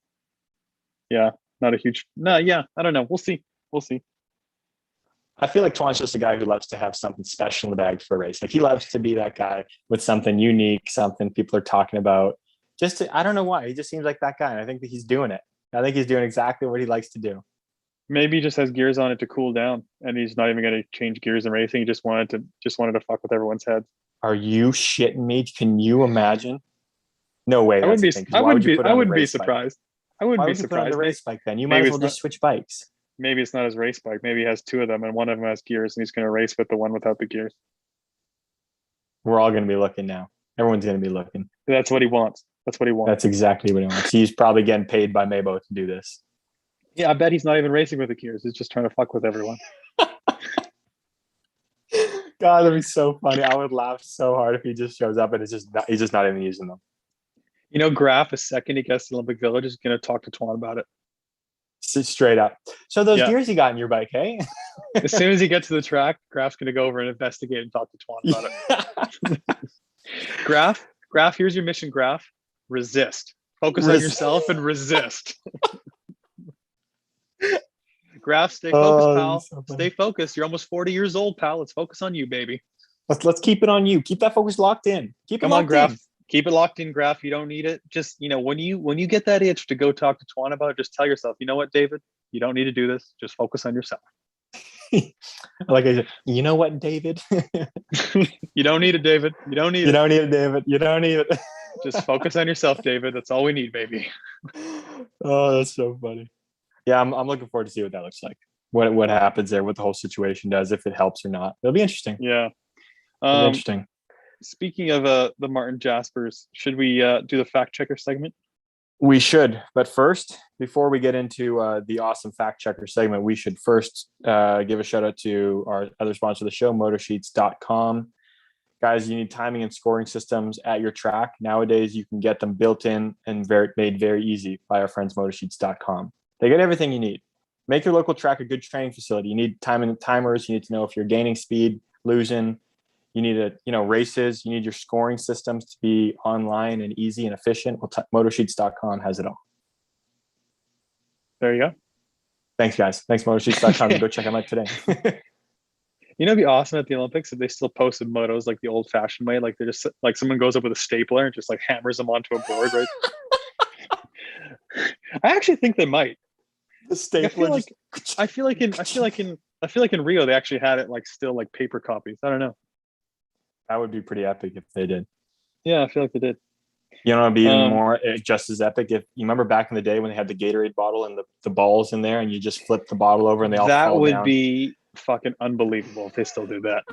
yeah, not a huge no, yeah, I don't know. We'll see. We'll see. I feel like Twan's just a guy who loves to have something special in the bag for a race. Like he loves to be that guy with something unique, something people are talking about. I don't know why. He just seems like that guy. And I think that he's doing it. I think he's doing exactly what he likes to do. Maybe he just has gears on it to cool down and he's not even gonna change gears in racing. He just wanted to fuck with everyone's heads. Are you shitting me? Can you imagine? No way. I That's wouldn't a be thing. Because I why would wouldn't you be put I on the wouldn't be race bike? surprised. I wouldn't Why be would you put on the surprised. race bike then? You might Maybe as it's well not just switch bikes. maybe it's not his race bike. Maybe he has two of them and one of them has gears and he's gonna race with the one without the gears. We're all going to be looking now. Everyone's going to be looking. That's what he wants. That's what he wants. That's exactly what he wants. He's probably getting paid by Maybo to do this. Yeah, I bet he's not even racing with the gears. He's just trying to fuck with everyone. God, that'd be so funny. I would laugh so hard if he just shows up and he's just not even using them. You know, Graf, a second he gets to Olympic Village, is going to talk to Twan about it. Straight up. So those Yeah. gears you got in your bike, hey? As soon as he gets to the track, Graf's going to go over and investigate and talk to Twan about it. Graf, here's your mission, Graf. Resist. Focus on yourself and resist. Graf, stay focused, pal. So stay focused. You're almost 40 years old, pal. Let's focus on you, baby. Let's keep it on you. Keep that focus locked in. Come on, Graf. Keep it locked in, Graf. You don't need it. Just, when you get that itch to go talk to Twan about it, just tell yourself, you know what, David? You don't need to do this. Just focus on yourself. Like I said, you know what, David? You don't need it, David. You don't need it. You don't need it, David. You don't need it. Just focus on yourself, David. That's all we need, baby. Oh, that's so funny. Yeah, I'm looking forward to see what that looks like. What happens there, what the whole situation does, if it helps or not. It'll be interesting. Yeah. It'll be interesting. Speaking of the Martin Jaspers, should we do the fact checker segment? We should, but first, before we get into the awesome fact checker segment, we should first give a shout out to our other sponsor of the show, motorsheets.com. Guys, you need timing and scoring systems at your track. Nowadays, you can get them built in and made very easy by our friends, motorsheets.com. They get everything you need. Make your local track a good training facility. You need timers. You need to know if you're gaining speed, losing. You need races. You need your scoring systems to be online and easy and efficient. Well, motorsheets.com has it all. There you go. Thanks, guys. Thanks, motorsheets.com. Go check them out today. It'd be awesome at the Olympics if they still posted motos like the old-fashioned way. Like they're just like someone goes up with a stapler and just like hammers them onto a board, right? I actually think they might. The stapler. I feel like in Rio they actually had it like still like paper copies. I don't know. That would be pretty epic if they did. Yeah, I feel like they did. You know, it'd be even more just as epic if you remember back in the day when they had the Gatorade bottle and the balls in there, and you just flip the bottle over and they all fall down. That would be fucking unbelievable if they still did that.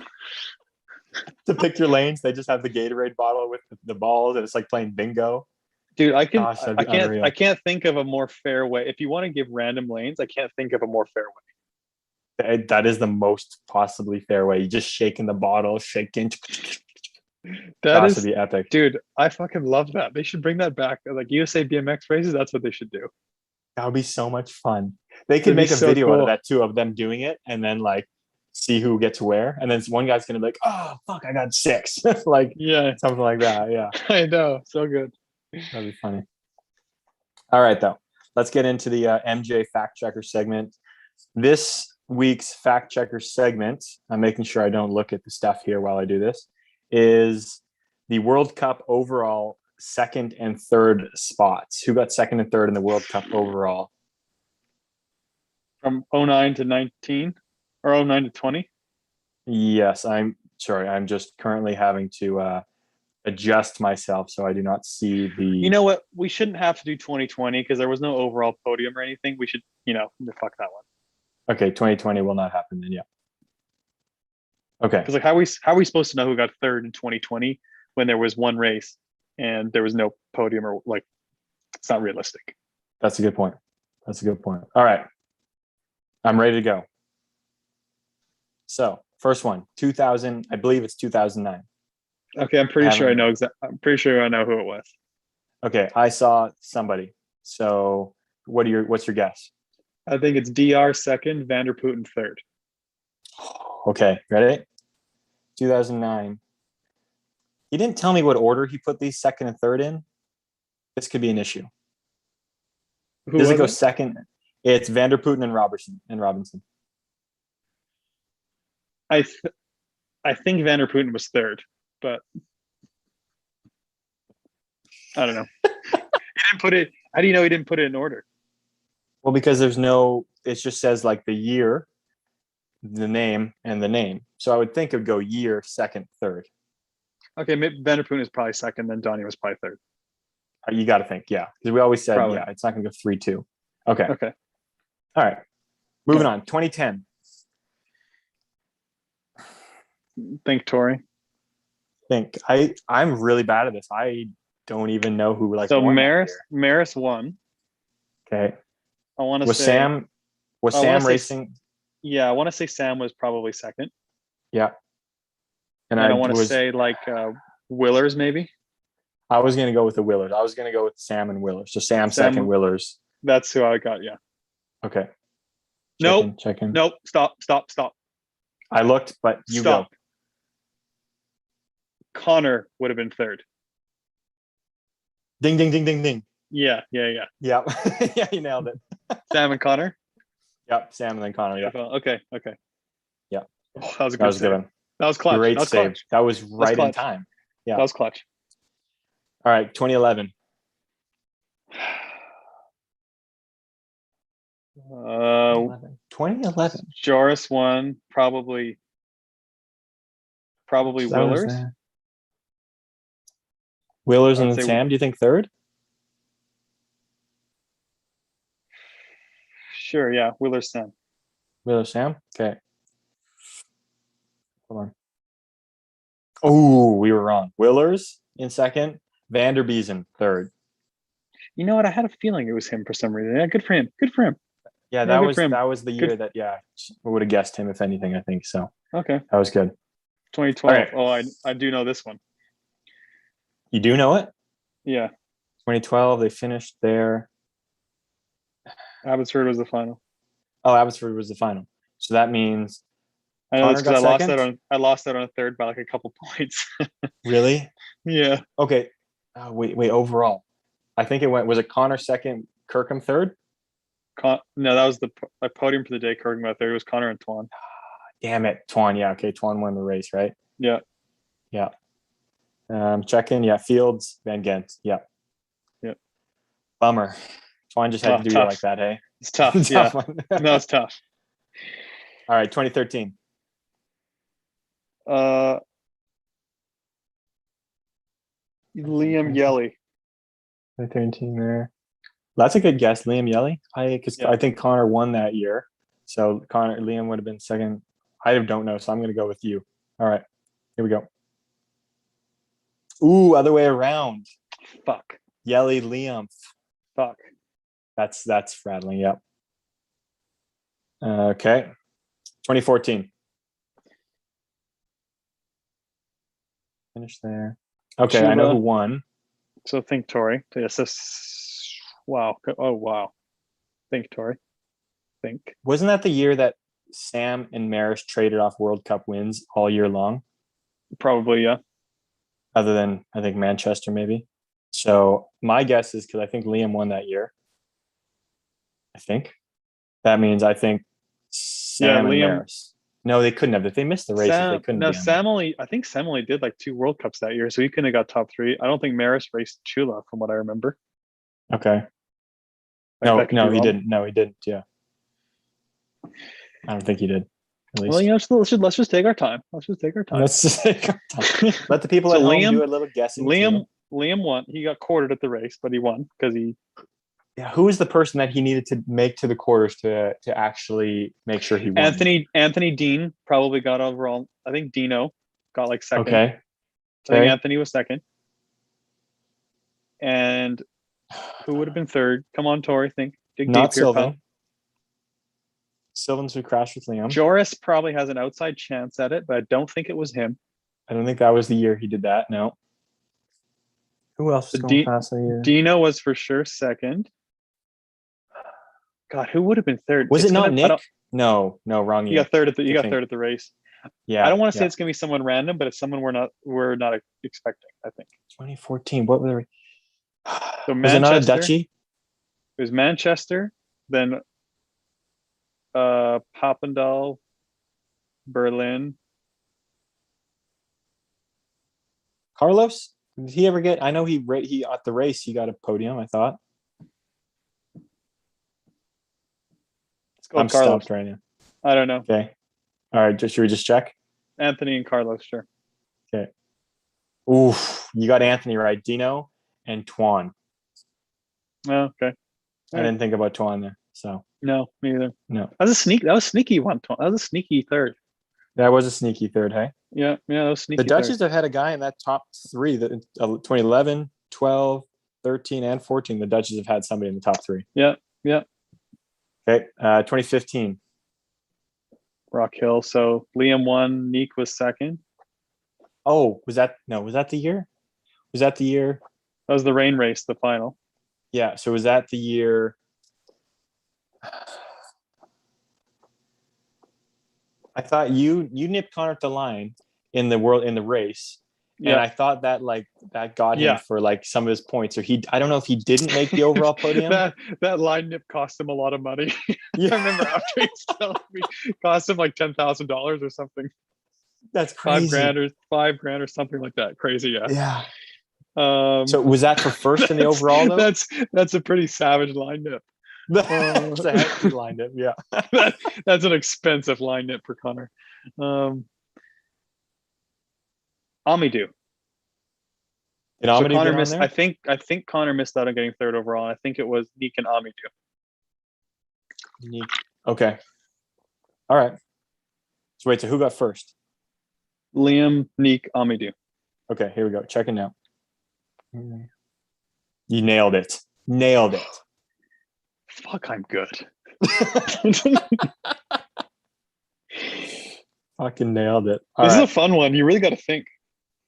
To pick your lanes, they just have the Gatorade bottle with the balls, and it's like playing bingo. Dude, I can't think of a more fair way. If you want to give random lanes, I can't think of a more fair way. That is the most possibly fair way. You just shaking the bottle, shaking. That would be epic. Dude, I fucking love that. They should bring that back. Like USA BMX races, that's what they should do. That would be so much fun. They could make a video out of that too, of them doing it, and then like see who gets where, and then one guy's gonna be like, "Oh fuck, I got six," like Yeah, something like that. Yeah, I know. So good. that'd be funny. All right, though, let's get into the MJ fact checker segment. This week's fact checker segment, I'm making sure I don't look at the stuff here while I do this, is the World Cup overall second and third spots. Who got second and third in the World Cup overall? From 09 to 19 or 09 to 20. Yes, I'm sorry. I'm just currently having to adjust myself so I do not see You the. know what? We shouldn't have to do 2020 because there was no overall podium or anything. We should, fuck that one. Okay, 2020 will not happen then. Yeah. Okay, Because like how are we supposed to know who got third in 2020 when there was one race and there was no podium, or like it's not realistic. that's a good point. That's a good point. All right, I'm ready to go. So first one, 2000. I believe it's 2009. Okay, I'm pretty sure I know I'm pretty sure I know who it was. Okay, I saw somebody. So what's your guess? I think it's DR second, Vanderputten third. Okay, ready? 2009. He didn't tell me what order he put these second and third in. This could be an issue. Who Does it was go it? second? It's Vanderputten and Robinson. I th- I think Vanderputten was third, but I don't know. He didn't put it. How do you know he didn't put it in order? Well, because there's no, it just says like the year, the name, and the name. So I would think it would go year, second, third. Okay, maybe Vanderputten is probably second, then Donnie was probably third. You got to think, yeah. Because we always said, Probably. yeah, it's not going to go 3-2. Okay. Okay. All right. Moving on. 2010. Think Tori. I'm really bad at this. I don't even know who So won that Maris won. year. Okay. I want to Was say Sam was I wanna Sam say- racing? Yeah, I want to say Sam was probably second, Yeah. and I want to say like Willers maybe. I was going to go with the Willers. I was going to go with Sam and Willers. So Sam second, Willers. That's who I got. Yeah. Okay. Nope. Check in. Nope. Stop. I looked, but you Stop. go. Connor would have been third. Ding, ding, ding, ding, ding. Yeah. Yeah. Yeah, you nailed it. Sam and Connor. Yep, Sam and then Connor. Yeah. Okay. Yeah. Oh, that was a That good was a good one. That was clutch. Great That was save. clutch. That was right in time. Yeah. That was clutch. All right, 2011. Uh, 2011. Joris won. Probably Willers. Willers I would and say- Sam. Do you think third? Sure. Yeah. Willers, Sam. Willers, Sam. Okay. Hold on. Oh, we were wrong. Willers in second. Vanderbiesen third. You know what? I had a feeling it was him for some reason. Yeah, good for him. Yeah, Yeah, good for him. that was the year that we would have guessed him if anything. I think so. Okay. That was good. 2012. All right. Oh, I do know this one. You do know it? Yeah. 2012. They finished there. Abbotsford was the final. Oh, Abbotsford was the final. So that means I know Connor because got second? I lost that on a third by like a couple points. really? Yeah. Okay. Wait. Overall, I think was it Connor second, Kirkham third? No, that was the podium for the day. Kirkham got third. It was Connor and Twan. Damn it, Twan. Yeah, okay. Twan won the race, right? Yeah. Yeah. Check-in. Yeah, Fields, Van Gent. Yeah. Yeah. Bummer. Twan just had to do you tough. like that, hey? It's tough. Yeah. No, it's tough. All right, 2013. Liam Yelly. 2013 there. That's a good guess, Liam Yelly. I think Connor won that year. So Liam would have been second. I don't know, so I'm going to go with you. All right, here we go. Ooh, other way around. Fuck. Yelly, Liam. Fuck. That's rattling. Yep. Okay. 2014. Finish there. Okay, Chuba. I know who won. So think Tori. Yes. Wow. Oh wow. Think Tori. Think. Wasn't that the year that Sam and Maris traded off World Cup wins all year long, Probably, yeah. other than I think Manchester maybe. So my guess is because I think Liam won that year. I think that means I think Yeah, Sam and Liam. Maris. No, they couldn't have. If they missed the races, they Sam, couldn't no, be on there. Sam only. I think Sam only did like 2 World Cups that year, so he couldn't have got top 3. I don't think Maris raced Chula, from what I remember. Okay. Like, that could be No, he wrong. didn't. No, he didn't. Yeah, I don't think he did. At Well, least let's just take our time. Let's just take our time. let's just take our time. Let the people So at home do a little guessing too. Liam won. He got quartered at the race, but he won because he. Yeah, who was the person that he needed to make to the quarters to actually make sure he won? Anthony Dean probably got overall. I think Dino got like second. Okay. I think Anthony was second. And who would have been third? Come on, Tori. Think. Dig Not deep here, Sylvan. pal. Sylvan's who crashed with Liam. Joris probably has an outside chance at it, but I don't think it was him. I don't think that was the year he did that. No. Who else was going fast that year? Dino was for sure second. God, who would have been third? Was it not Nick? No, wrong year. You got third at the race. Yeah. I don't want to say it's gonna be someone random, but it's someone we're not expecting, I think. 2014. What were So was it not a Dutchie? It was Manchester, then Papendal, Berlin. Carlos? Did he ever get? I know he at the race he got a podium. I thought. Let's go. I'm Carlos. stumped right now. I don't know. Okay. All right. Should we just check? Anthony and Carlos, sure. Okay. Oof, you got Anthony right. Dino and Twan. Oh, okay. I didn't think about Twan there. So no, me either. No. That was sneaky one. That was a sneaky third. That was a sneaky third, hey? Yeah, that was sneaky. The Dutchies have had a guy in that top 3 that 2011, 12, 13, and 14. The Dutchies have had somebody in the top 3. Yeah. Okay. 2015. Rock Hill. So Liam won, Neek was second. Oh, was that the year? Was that the year? That was the rain race, the final. Yeah. So was that the year? I thought you nipped Connor at the line in the race. Yeah. And I thought that got him for some of his points. Or I don't know if he didn't make the overall podium. that line nip cost him a lot of money. Yeah. I remember after he was telling me it cost him like $10,000 or something. That's crazy. $5,000 or something like that. Crazy, yeah. Yeah. So was that for first in the overall though? That's a pretty savage line nip. That's a hefty line nip, yeah. That's an expensive line nip for Connor. Amidou. Did Amidou Connor get missed. on there? I think Connor missed out on getting third overall. I think it was Neek and Amidou. Neek. Okay. All right. So wait, so who got first? Liam, Neek, Amidou. Okay, here we go. Checking now. You nailed it. Fuck, I'm good. Fucking nailed it. This is a fun one. You really got to think.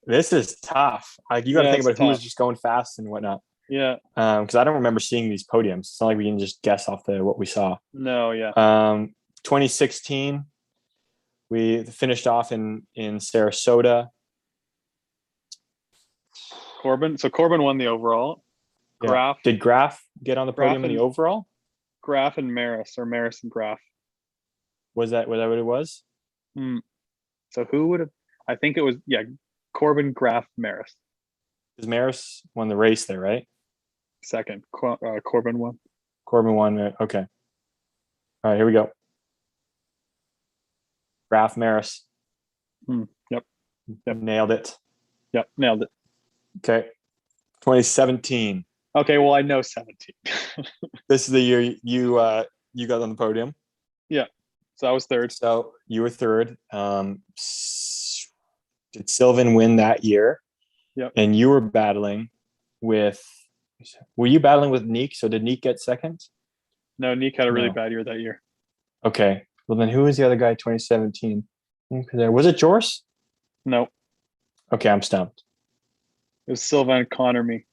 This is tough. You got to think about who was just going fast and whatnot. Yeah. Because I don't remember seeing these podiums. It's not like we can just guess off what we saw. No, yeah. 2016, we finished off in Sarasota. Corbin. So Corbin won the overall. Yeah. Graf. Did Graf get on the podium in the overall? Graf and Maris, or Maris and Graf. Was that what it was? So who would have? I think it was Corbin, Graf, Maris. Because Maris won the race there, right? Second. Corbin won. Corbin won. Okay. All right, here we go. Graf, Maris. Yep. Nailed it. Yep, nailed it. Okay. 2017. Okay, well, I know 17. This is the year you got on the podium. Yeah. So I was third. So you were third. Did Sylvan win that year? Yep. And you were battling with. Were you battling with Neek? So did Neek get second? No, Neek had a really bad year that year. Okay. Well, then who was the other guy? 2017. Was it Joris? No. Okay, I'm stumped. It was Sylvan, Connor, me.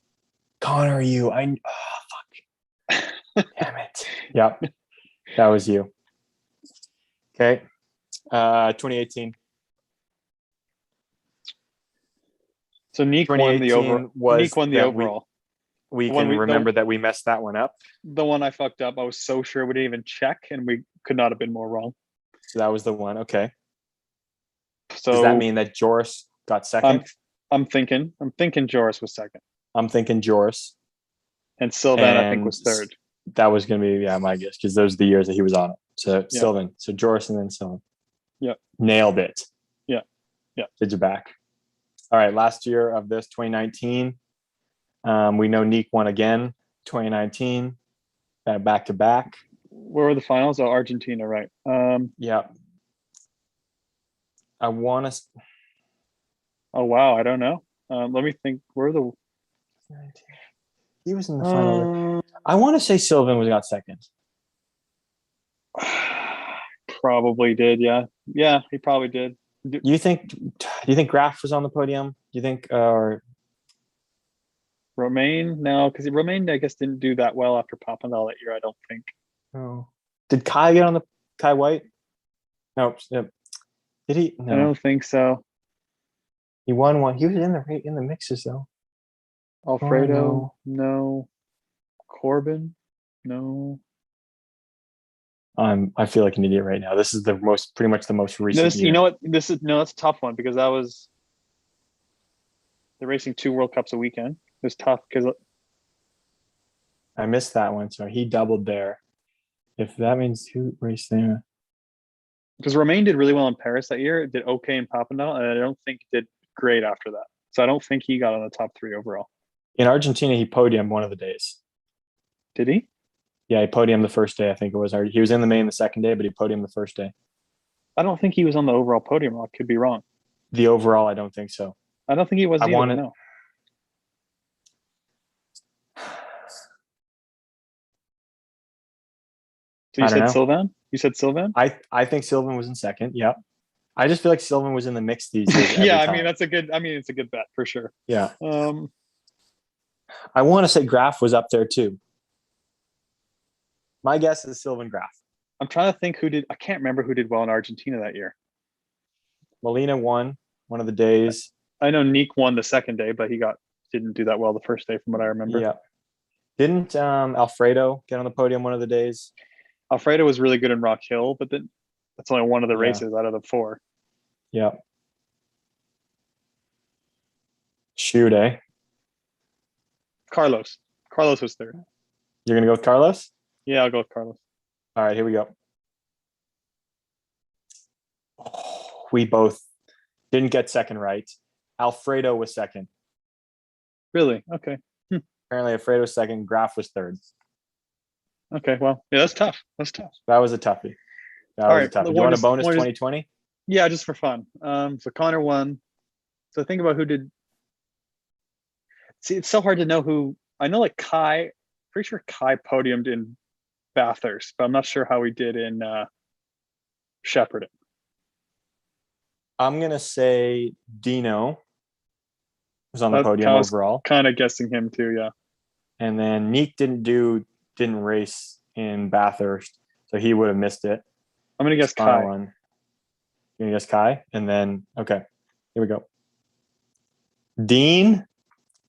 Connor, you. Fuck. Damn it. Yep. That was you. Okay. 2018. So Neek won the overall. 2018 Neek was won the that we overall. we The one can we remember that we messed that one up. the one I fucked up. I was so sure we didn't even check, and we could not have been more wrong. So that was the one. Okay. Does that So mean that Joris got I'm second? I'm thinking Joris was second, I'm thinking Joris. and Sylvan I think And was third. that was going to be, yeah, my guess, because those are the years that he was on it. So Yeah, Sylvan. So Joris and then Sylvan. yeah, Nailed it. yeah, yeah. Did you back? All right. Last year of this, 2019. We know Neek won again, 2019, back to back. Where were the finals? Oh, Argentina, right? Yeah. I want to. Oh wow, I don't know. Let me think. Where are the? He was in the final. I want to say Sylvan was got second. Probably did. Yeah, yeah, he probably did. Do you think Graf was on the podium? Do you think or Romain? No, because Romain I guess didn't do that well after Papendal that year. I don't think. no? Did Kai get on the Kai White? No. Did he? I No. don't think so. He won one. He was in the mixes though. Alfredo, no. Corbin, no. I feel like an idiot right now. This is pretty much the most recent year. You know what? This is no, that's a tough one because that was they're racing 2 World Cups a weekend. It was tough because I missed that one, so he doubled there. If that means who raced there, Romain did really well in Paris that year. It did okay in Papendal, and I don't think he did great after that. So I don't think he got on the top 3 overall. in Argentina, he podiumed one of the days. Did he? Yeah, he podiumed the first day. I think it was. He was in the main the second day, but he podiumed the first day. I don't think he was on the overall podium. I could be wrong. The overall, I don't think so. I don't think he was I either. wanted. No. So you said Sylvan? You said Sylvan? I think Sylvan was in second. Yep. I just feel like Sylvan was in the mix these years. Yeah, I time. mean it's a good bet for sure. Yeah. I want to say Graf was up there too. My guess is Sylvan Graf. I'm trying to think who did. I can't remember who did well in Argentina that year. Molina won one of the days. I know Neek won the second day, but he didn't do that well the first day, from what I remember. Yeah. Didn't Alfredo get on the podium one of the days? Alfredo was really good in Rock Hill, but then that's only one of the races out of the 4. Yeah. Shoot, eh? Carlos was third. You're gonna go with Carlos? Yeah, I'll go with Carlos. All right, here we go. We both didn't get second right. Alfredo was second. Really? Okay. Apparently, Alfredo was second. Graf was third. Okay, well, yeah, that's tough. That was a toughie. Do you want a bonus 2020? Yeah, just for fun. So Connor won. So think about who did. See, it's so hard to know who. I know, like Kai. Pretty sure Kai podiumed in Bathurst, but I'm not sure how he did in Shepparton. I'm gonna say Dino was on the podium overall. Kind of guessing him too, yeah. And then Neek didn't race in Bathurst, so he would have missed it. I'm gonna guess Kai. You're gonna guess Kai, and then okay, here we go. Dean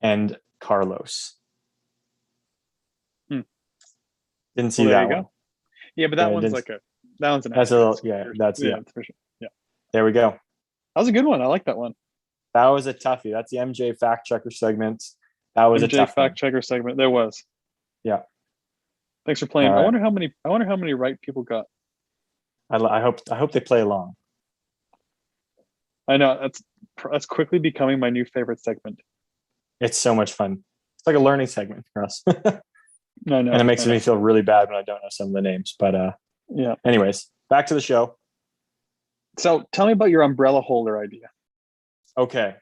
and Carlos. Didn't see that one. Yeah, but that one's an that's a little, that's for sure. Yeah. There we go. That was a good one. I like that one. That was a toughie. That's the MJ fact checker segment. That was MJ a tough fact checker segment. There was. Yeah. Thanks for playing. Right. I wonder how many right people got. I hope they play along. I know that's quickly becoming my new favorite segment. It's so much fun. It's like a learning segment for us. No, and it makes me feel really bad when I don't know some of the names. But yeah. Anyways, back to the show. So tell me about your umbrella holder idea. Okay.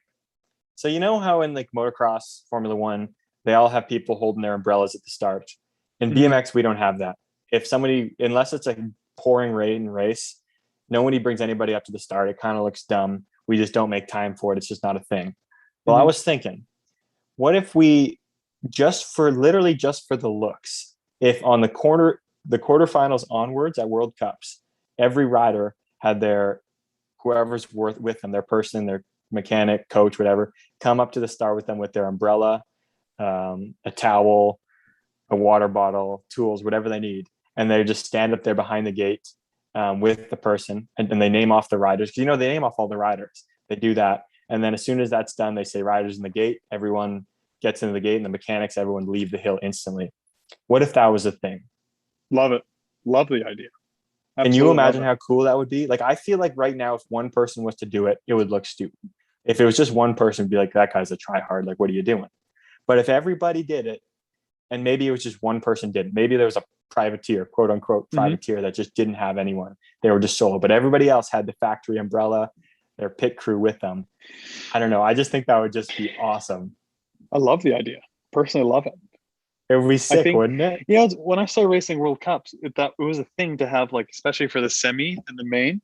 So you know how in like motocross, Formula One, they all have people holding their umbrellas at the start. In BMX, we don't have that. Unless it's a pouring rain race, nobody brings anybody up to the start. It kind of looks dumb. We just don't make time for it. It's just not a thing. Well, I was thinking, what if we just for the looks, if on the quarterfinals onwards at World Cups, every rider had their whoever's with them, their person, their mechanic, coach, whatever, come up to the start with them with their umbrella, a towel, a water bottle, tools, whatever they need. And they just stand up there behind the gate with the person, and they name off the riders. Because, they name off all the riders. They do that. And then as soon as that's done, they say riders in the gate. Everyone gets into the gate, and the mechanics, everyone leave the hill instantly. What if that was a thing? Love it. Love the idea. Absolutely. Can you imagine how cool that would be? Like, I feel like right now, if one person was to do it, it would look stupid. If it was just one person, it'd be like, that guy's a tryhard. Like, what are you doing? But if everybody did it, and maybe it was just one person did it, maybe there was a privateer, quote unquote privateer, that just didn't have anyone. They were just solo, but everybody else had the factory umbrella, their pit crew with them. I don't know. I just think that would just be awesome. I love the idea. Personally, love it. It would be sick, wouldn't it? Yeah. When I started racing World Cups, it was a thing to have, like, especially for the semi and the main,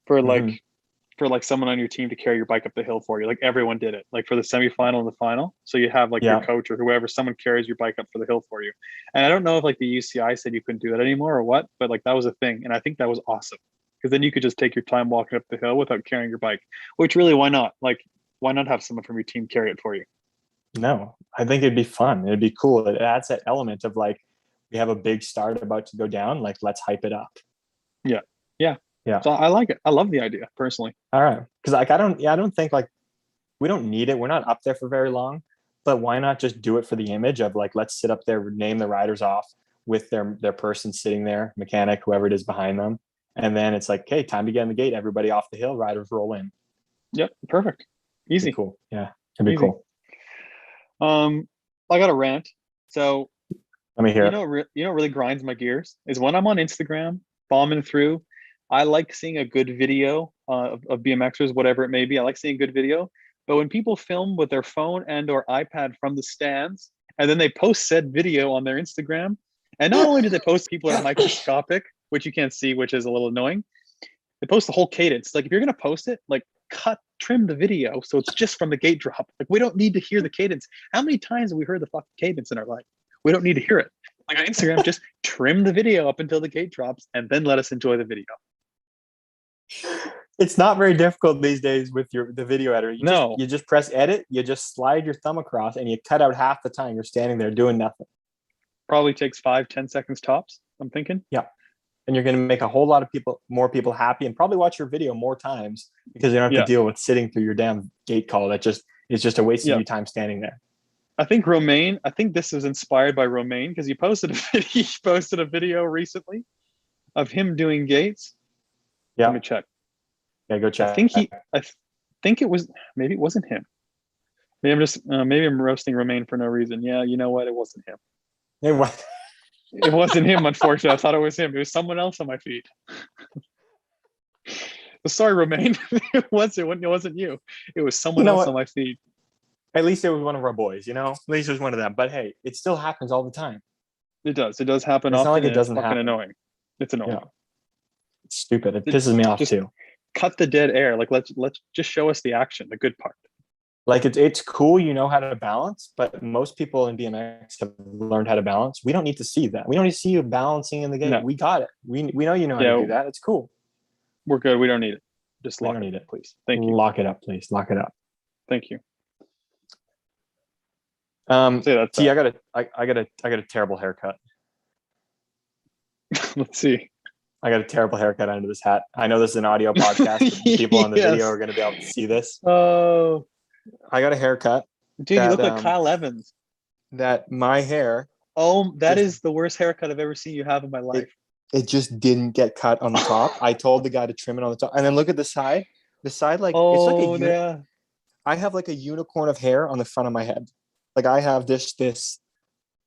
for like someone on your team to carry your bike up the hill for you. Like, everyone did it, like for the semifinal and the final. So you have like your coach or whoever, someone carries your bike up for the hill for you. And I don't know if like the UCI said you couldn't do that anymore or what, but like that was a thing. And I think that was awesome, because then you could just take your time walking up the hill without carrying your bike, which really, why not? Like, why not have someone from your team carry it for you? No, I think it'd be fun. It'd be cool. It adds that element of like, we have a big start about to go down. Like, let's hype it up. Yeah. So I like it. I love the idea personally. All right. Cause like, I don't think like, we don't need it. We're not up there for very long, but why not just do it for the image of like, let's sit up there, name the riders off with their person sitting there, mechanic, whoever it is behind them. And then it's like, okay, time to get in the gate. Everybody off the hill, riders roll in. Yep. Perfect. Easy. Cool. Yeah. It'd be cool. I got a rant. So let me hear. You know what really grinds my gears is when I'm on Instagram bombing through. I like seeing a good video of BMXers, whatever it may be. I like seeing a good video. But when people film with their phone and or iPad from the stands, and then they post said video on their Instagram, and not only do they post people are microscopic, which you can't see, which is a little annoying, they post the whole cadence. Like, if you're going to post it, like, trim the video so it's just from the gate drop. Like, we don't need to hear the cadence. How many times have we heard the fucking cadence in our life? We don't need to hear it. Like, on Instagram, just trim the video up until the gate drops and then let us enjoy the video. It's not very difficult these days with the video editor. You just press edit, you just slide your thumb across, and you cut out half the time you're standing there doing nothing. Probably takes 5-10 seconds tops, I'm thinking. Yeah. And you're going to make a whole lot of more people happy, and probably watch your video more times, because you don't have to deal with sitting through your damn gate call. That is just a waste of your time standing there. I think this was inspired by Romain, because he posted a video recently of him doing gates. Yeah. Let me check. Yeah, go check. I think it was, maybe it wasn't him. Maybe I'm roasting Romain for no reason. Yeah, you know what? It wasn't him. It wasn't him, unfortunately. I thought it was him. It was someone else on my feed. Sorry, Romain. It wasn't you. It was someone else on my feed. At least it was one of our boys, At least it was one of them. But hey, it still happens all the time. It does. It does happen often. It's not like it doesn't happen. Annoying. It's annoying. Yeah. It's stupid. It pisses me off too. Cut the dead air. Like, let's just show us the action, the good part. Like, it's cool, how to balance, but most people in BMX have learned how to balance. We don't need to see that. We don't need to see you balancing in the game. No. We got it. We know how to do that. It's cool. We're good. We don't need it. Just lock it, please. Thank you. Lock it up, please. Lock it up. Thank you. I got a terrible haircut. Let's see. I got a terrible haircut under this hat. I know this is an audio podcast, but people on the video are going to be able to see this. Oh, I got a haircut. Dude, you look like Kyle Evans. That my hair. Oh, that is the worst haircut I've ever seen you have in my life. It just didn't get cut on the top. I told the guy to trim it on the top. And then look at the side. The side, like, it's like a I have like a unicorn of hair on the front of my head. Like, I have this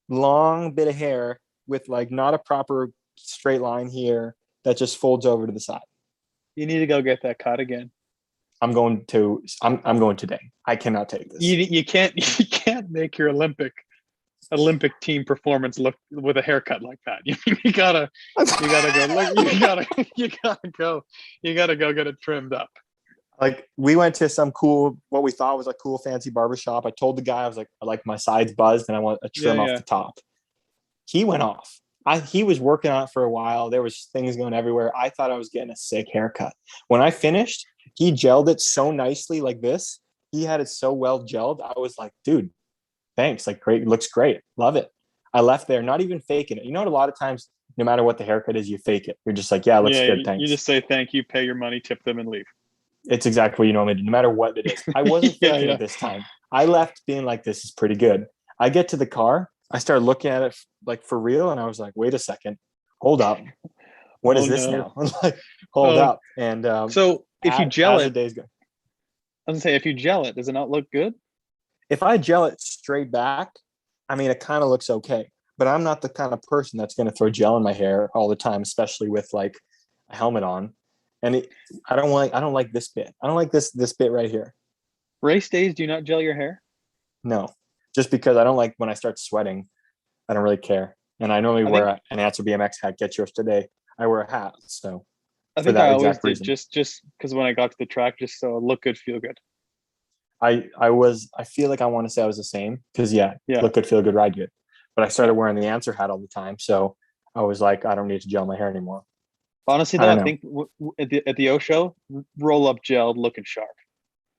long bit of hair with like not a proper straight line here that just folds over to the side. You need to go get that cut again. I'm going today. I cannot take this. You can't make your Olympic team performance look with a haircut like that. You gotta go get it trimmed up. Like, we went to some cool, what we thought was a cool fancy barbershop. I told the guy, I was like, my sides buzzed and I want a trim off the top. He went off. He was working on it for a while. There was things going everywhere. I thought I was getting a sick haircut. When I finished, he gelled it so nicely like this. He had it so well gelled. I was like, dude, thanks. Like, great. Looks great. Love it. I left there, not even faking it. You know what? A lot of times, no matter what the haircut is, you fake it. You're just like, yeah, it looks Yeah, good. you Thanks. just say thank you, pay your money, tip them, and leave. It's exactly what you normally do, no matter what it is. I wasn't Yeah, faking yeah. it this time. I left being like, this is pretty good. I get to the car. I started looking at it like for real. And I was like, wait a second. Hold up. What Oh is this no. now? Like, hold Oh, up. And so if you gel as the it, days go, I was gonna say if you gel it, does it not look good? if I gel it straight back, I mean, it kind of looks okay. But I'm not the kind of person that's going to throw gel in my hair all the time, especially with like a helmet on. And I don't like this bit. I don't like this bit right here. Race days, do you not gel your hair? No, just because I don't like when I start sweating. I don't really care. And I normally I wear think an answer BMX hat. Get yours today. I wear a hat, so I for think I that always exact did reason. just because when I got to the track, just so look good, feel good. I feel like I want to say I was the same because yeah, Yeah. look good, feel good, ride good. But I Yeah. started wearing the answer hat all the time, so I was like, I don't need to gel my hair anymore. Honestly, I though, don't I know. think at the O show, roll up gelled, looking sharp.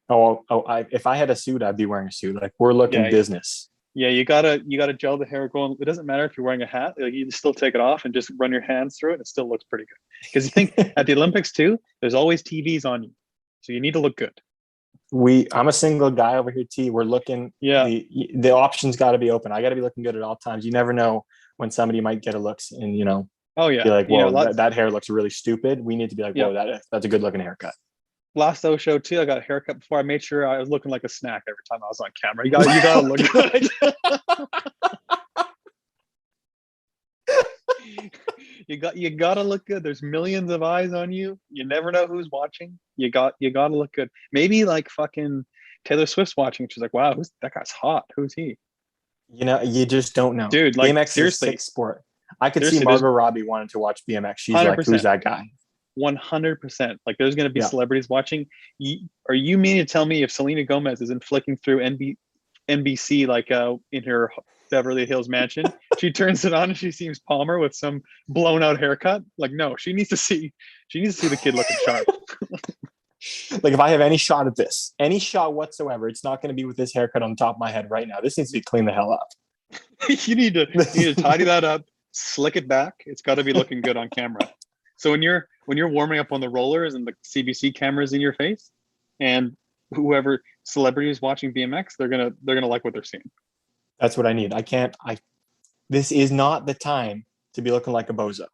If I had a suit, I'd be wearing a suit. Like we're looking Yeah, business. yeah. You gotta gel the hair going. It doesn't matter if you're wearing a hat. Like, you can still take it off and just run your hands through it. And it still looks pretty good. Because you think at the Olympics too, there's always TVs on you, so you need to look good. I'm a single guy over here, T. We're looking Yeah. the options got to be open. I got to be looking good at all times. You never know when somebody might get a looks and Oh be yeah. like, You know, whoa, lots. that hair looks really stupid. We need to be like, Yeah. whoa, that's a good looking haircut. Last O show too, I got a haircut before. I made sure I was looking like a snack every time I was on camera. You gotta look good. You gotta look good. There's millions of eyes on you. You never know who's watching. You gotta look good. Maybe like fucking Taylor Swift's watching. She's like, wow, who's that guy's hot. Who's he? You just don't know. Dude, like BMX is a sick seriously, sport. I could see seriously, there's Margot Robbie wanting to watch BMX. She's like, who's 100%. that guy? 100%. Like there's gonna be Yeah. celebrities watching. Are you meaning to tell me if Selena Gomez isn't flicking through NBC like in her Beverly Hills mansion, she turns it on and she sees Palmer with some blown out haircut? Like no, she needs to see the kid looking sharp. Like if I have any shot of this, any shot whatsoever, it's not going to be with this haircut on top of my head right now. This needs to be cleaned the hell up. You need to tidy that up, slick it back. It's got to be looking good on camera. So when you're warming up on the rollers and the CBC cameras in your face, and whoever celebrity is watching BMX, they're gonna like what they're seeing. That's what I need. This is not the time to be looking like a bozo.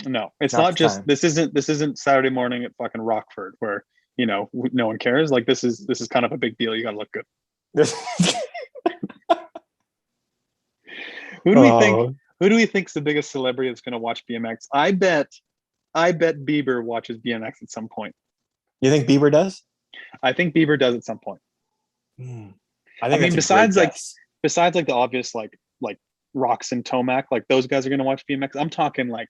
No, it's Not not the just time. this isn't Saturday morning at fucking Rockford where no one cares. Like this is kind of a big deal. You got to look good. Who do we think? Oh, Who do we think's the biggest celebrity that's going to watch BMX? I bet Bieber watches BMX at some point. you think Bieber does? I think Bieber does at some point. I I think mean, that's a great guess. besides like the obvious like Rocks and Tomac, like those guys are going to watch BMX. I'm talking like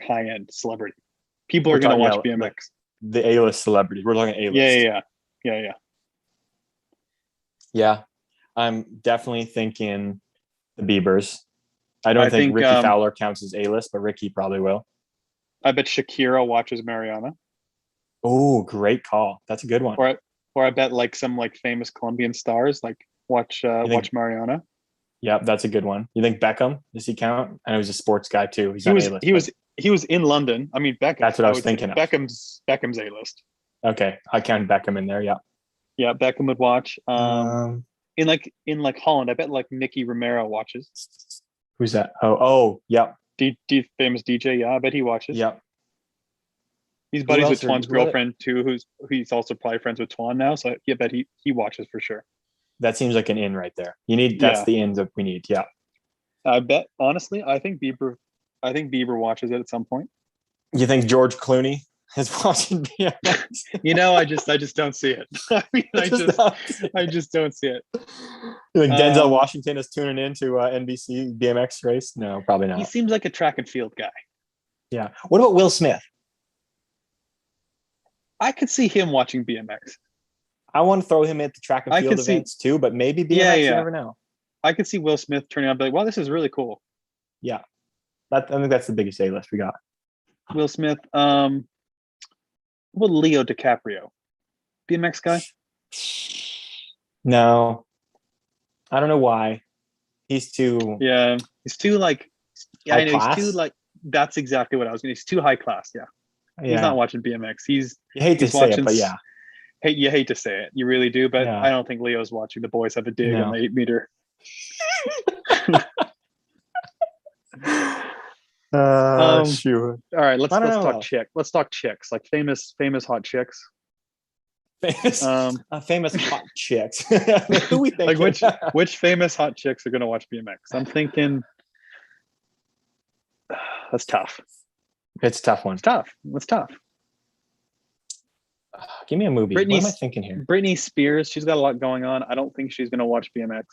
high end celebrity. People We're are going to talking, watch yeah, BMX. like the A-list celebrities. We're talking Yeah, A-list. yeah, yeah, yeah, yeah. Yeah, I'm definitely thinking the Biebers. I I don't think think Ricky Fowler counts as A-list, but Ricky probably will. I bet Shakira watches Mariana, Oh, great call. That's a good one. or I bet like some like famous Colombian stars like You think? watch Mariana. Yeah, that's a good one. You think Beckham? Does he count? I know he's a sports guy too. He's He not was A-list, he but was he was in London. I mean Beckham. that's what I I was would say thinking of. Beckham's A list. Okay, I count Beckham in there. Yeah. Yeah, Beckham would watch. Um, In like Holland, I bet like Nicky Romero watches. who's that? Oh, yep, Famous DJ. Yeah, I bet he watches. yep. He's Who buddies with else? Twan's girlfriend too, he's also probably friends with Twan now. So yeah, bet he watches for sure. That seems like an in right there. That's Yeah, the in that we need. Yeah. I bet honestly, I think Bieber watches it at some point. You think George Clooney is watching BMX? I just don't see it. I mean, I just don't see it. You think Denzel Um, Washington is tuning into NBC BMX race? No, probably he not. seems like a track and field guy. Yeah. What about Will Smith? I could see him watching BMX. I want to throw him at the track and I field could see, events too, but maybe yeah, BMX. You yeah. never know. I could see Will Smith turning out and be like, "Wow, this is really cool." Yeah. I think that's the biggest A list we got. Will Smith. What about Leo DiCaprio? BMX guy? No, I don't know why. He's too Yeah, he's too like. Yeah, high I know he's too class. like. That's exactly what I was going to. He's too high class. Yeah, he's not Yeah, watching BMX. you hate to He's say it, watching. but yeah, Hey, you hate to say it, you really do, but yeah, I don't think Leo's watching the boys have a dig on the no. 8 meter. Um, Shoot. all right, I don't let's talk know. chick. Let's talk chicks, like famous hot chicks. Famous, Um, famous hot chicks. Who we like thinking? which famous hot chicks are gonna watch BMX? I'm thinking that's tough. It's a tough one. It's tough. It's tough. Give me a movie. What Britney am I thinking here? Britney Spears, she's got a lot going on. I don't think she's gonna watch BMX.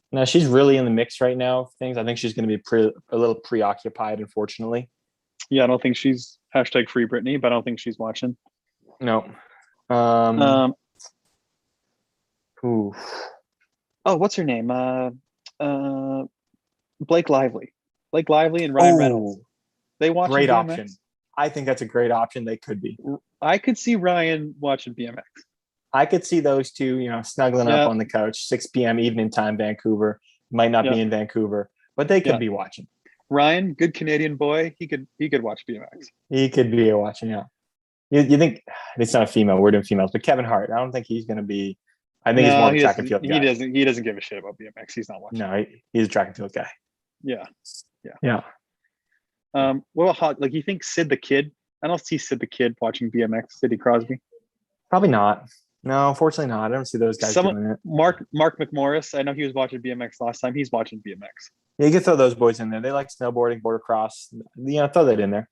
No, she's really in the mix right now of things. I think she's going to be a little preoccupied, unfortunately. Yeah, I don't think she's hashtag free Britney, but I don't think she's watching. No. Ooh. Oh, what's her name? Blake Lively. Blake Lively and Ryan Reynolds. They watch Great BMX? option. I think that's a great option. They could be. I could see Ryan watching BMX. I could see those two, snuggling up on the couch, 6 p.m. evening time, Vancouver. Might not be in Vancouver, but they could be watching. Ryan, good Canadian boy, he could watch BMX. He could be watching, yeah. You think it's not a female? We're doing females, but Kevin Hart. I don't think he's going to be. I think he's more of a track and field guy. He doesn't give a shit about BMX. He's not watching. No, he's a track and field guy. Yeah. What about hot? Like, you think Sid the Kid? I don't see Sid the Kid watching BMX. Sidney Crosby. Probably not. No, unfortunately not. I don't see those guys doing it. Mark McMorris. I know he was watching BMX last time. He's watching BMX. Yeah, you can throw those boys in there. They like snowboarding, border cross. Throw that in there.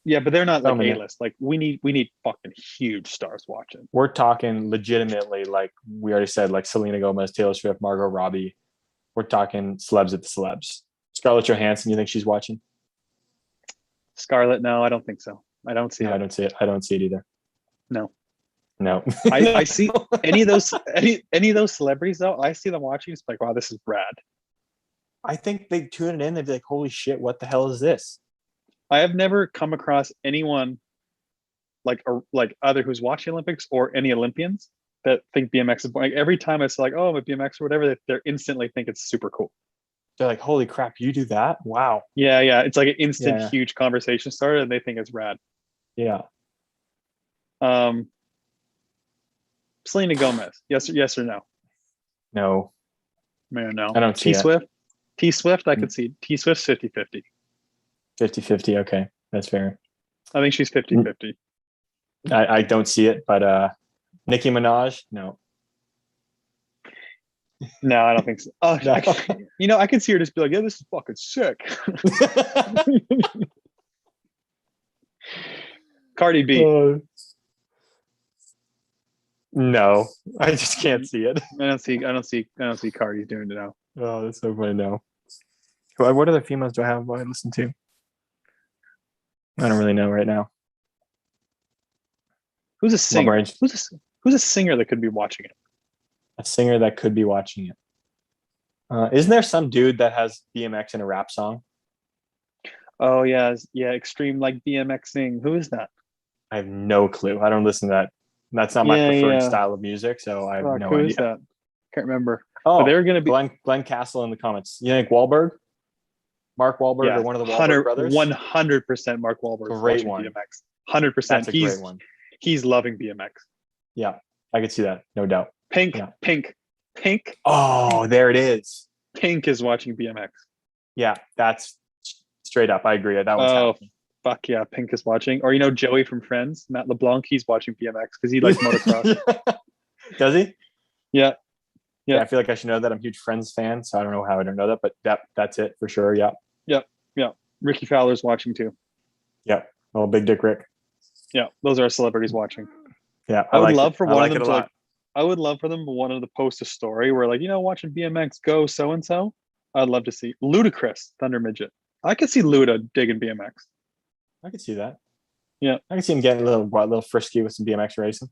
Yeah, but they're not like A-list. Like, we need fucking huge stars watching. We're talking legitimately, like we already said, like Selena Gomez, Taylor Swift, Margot Robbie. We're talking celebs at the celebs. Scarlett Johansson, you think she's watching? Scarlett? No, I don't think so. I don't see it. I don't see it. I don't see it either. No. I see any of those celebrities though. I see them watching. It's like, wow, this is rad. I think they tune it in. They'd be like, holy shit, what the hell is this? I have never come across anyone like either who's watching Olympics or any Olympians that think BMX is boring. Like, every time it's like, oh, I'm a BMX or whatever, they instantly think it's super cool. They're like, holy crap, you do that? Wow. Yeah. It's like an instant huge conversation starter and they think it's rad. Yeah. Selena Gomez, yes or no? No. Man, no. I don't see T-Swift, I could see. T-Swift's 50-50. 50-50, okay. That's fair. I think she's 50-50. I don't see it, but Nicki Minaj, no. No, I don't think so. Oh, No. I can see her just be like, yeah, this is fucking sick. Cardi B. No, I just can't see it. I don't see Cardi doing it now. Oh, that's so funny. No. What other females do I have I listen to? I don't really know right now. Who's a singer? Who's a singer that could be watching it? A singer that could be watching it. Isn't there some dude that has BMX in a rap song? Oh yeah, extreme like BMXing. Who is that? I have no clue. I don't listen to that. That's not my preferred style of music, so I have no idea. Who is that? Can't remember. Oh, but they're going to be Glenn Castle in the comments. You think Wahlberg? Mark Wahlberg or one of the Wahlberg brothers? 100% Mark Wahlberg. Great one. BMX. 100%. That's a great one. He's loving BMX. Yeah, I could see that. No doubt. Pink. Oh, there it is. Pink is watching BMX. Yeah, that's straight up. I agree. That was happening. Fuck yeah, Pink is watching. Or Joey from Friends, Matt LeBlanc, he's watching BMX because he likes motocross. Does he? Yeah. I feel like I should know that. I'm a huge Friends fan, so I don't know how I don't know that, but that's it for sure. Yeah. Ricky Fowler's watching too. Yeah. Oh, Big Dick Rick. Yeah, those are our celebrities watching. Yeah, I would love for one of them to I would love for them one of them to post a story where watching BMX go so and so. I'd love to see Ludacris Thunder Midget. I could see Luda digging BMX. I could see that. Yeah, I can see him getting a little frisky with some BMX racing.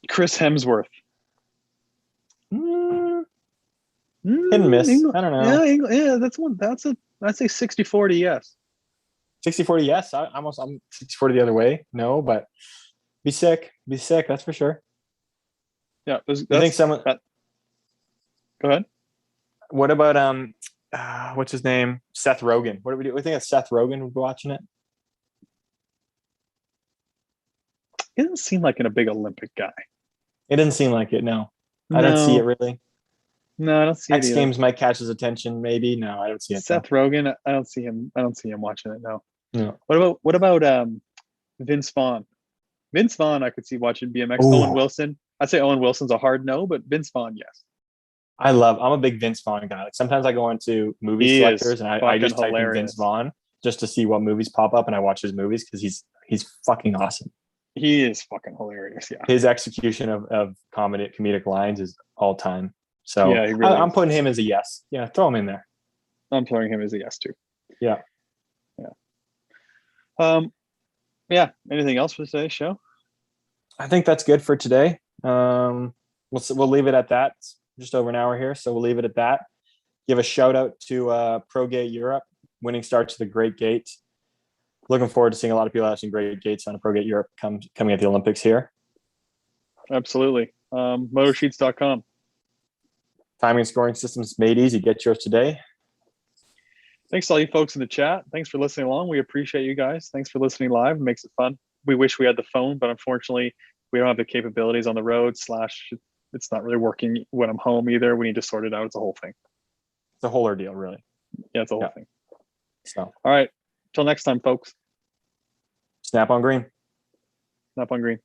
Chris Hemsworth. Hit and miss. I don't know. Yeah, that's one. I'd say 60-40. Yes. 60-40, yes. I'm 60-40 the other way. No, but be sick. Be sick. That's for sure. Yeah, You think someone? that. Go ahead. What about what's his name? Seth Rogen. What do we do? We think of Seth Rogen would be watching it. He doesn't seem like a big Olympic guy. It doesn't seem like it. No, I don't see it No, really. no, I don't see it X either. Games might catch his attention. Maybe. No, I don't see it though. Seth Rogen, I don't see him. I don't see him watching it. No. No. What about Vince Vaughn? Vince Vaughn, I could see watching BMX. Owen Oh, Wilson, I'd say Owen Wilson's a hard no, but Vince Vaughn, yes. I'm a big Vince Vaughn guy. Like sometimes I go into movie He is selectors and I fucking just type in Vince hilarious. Vaughn just to see what movies pop up and I watch his movies because he's fucking awesome. He is fucking hilarious. Yeah. His execution of comedic lines is all time. So Yeah, he really I'm is. putting him as a yes. Yeah, throw him in there. I'm throwing him as a yes too. Yeah. Yeah. Um, yeah. Anything else for today's show? I think that's good for today. We'll leave it at that. It's just over an hour here, so we'll leave it at that. Give a shout out to Pro Gate Europe, winning start to the Great Gate. Looking forward to seeing a lot of people having great gates on a Pro Gate Europe coming at the Olympics here. Absolutely. Motorsheets.com. Timing and scoring systems made easy. Get yours today. Thanks to all you folks in the chat. Thanks for listening along. We appreciate you guys. Thanks for listening live. It makes it fun. We wish we had the phone, but unfortunately, we don't have the capabilities on the road. / it's not really working when I'm home either. We need to sort it out. It's a whole thing. It's a whole ordeal, really. Yeah, it's a whole thing. So, all right. Till next time, folks. snap on green. Snap on green.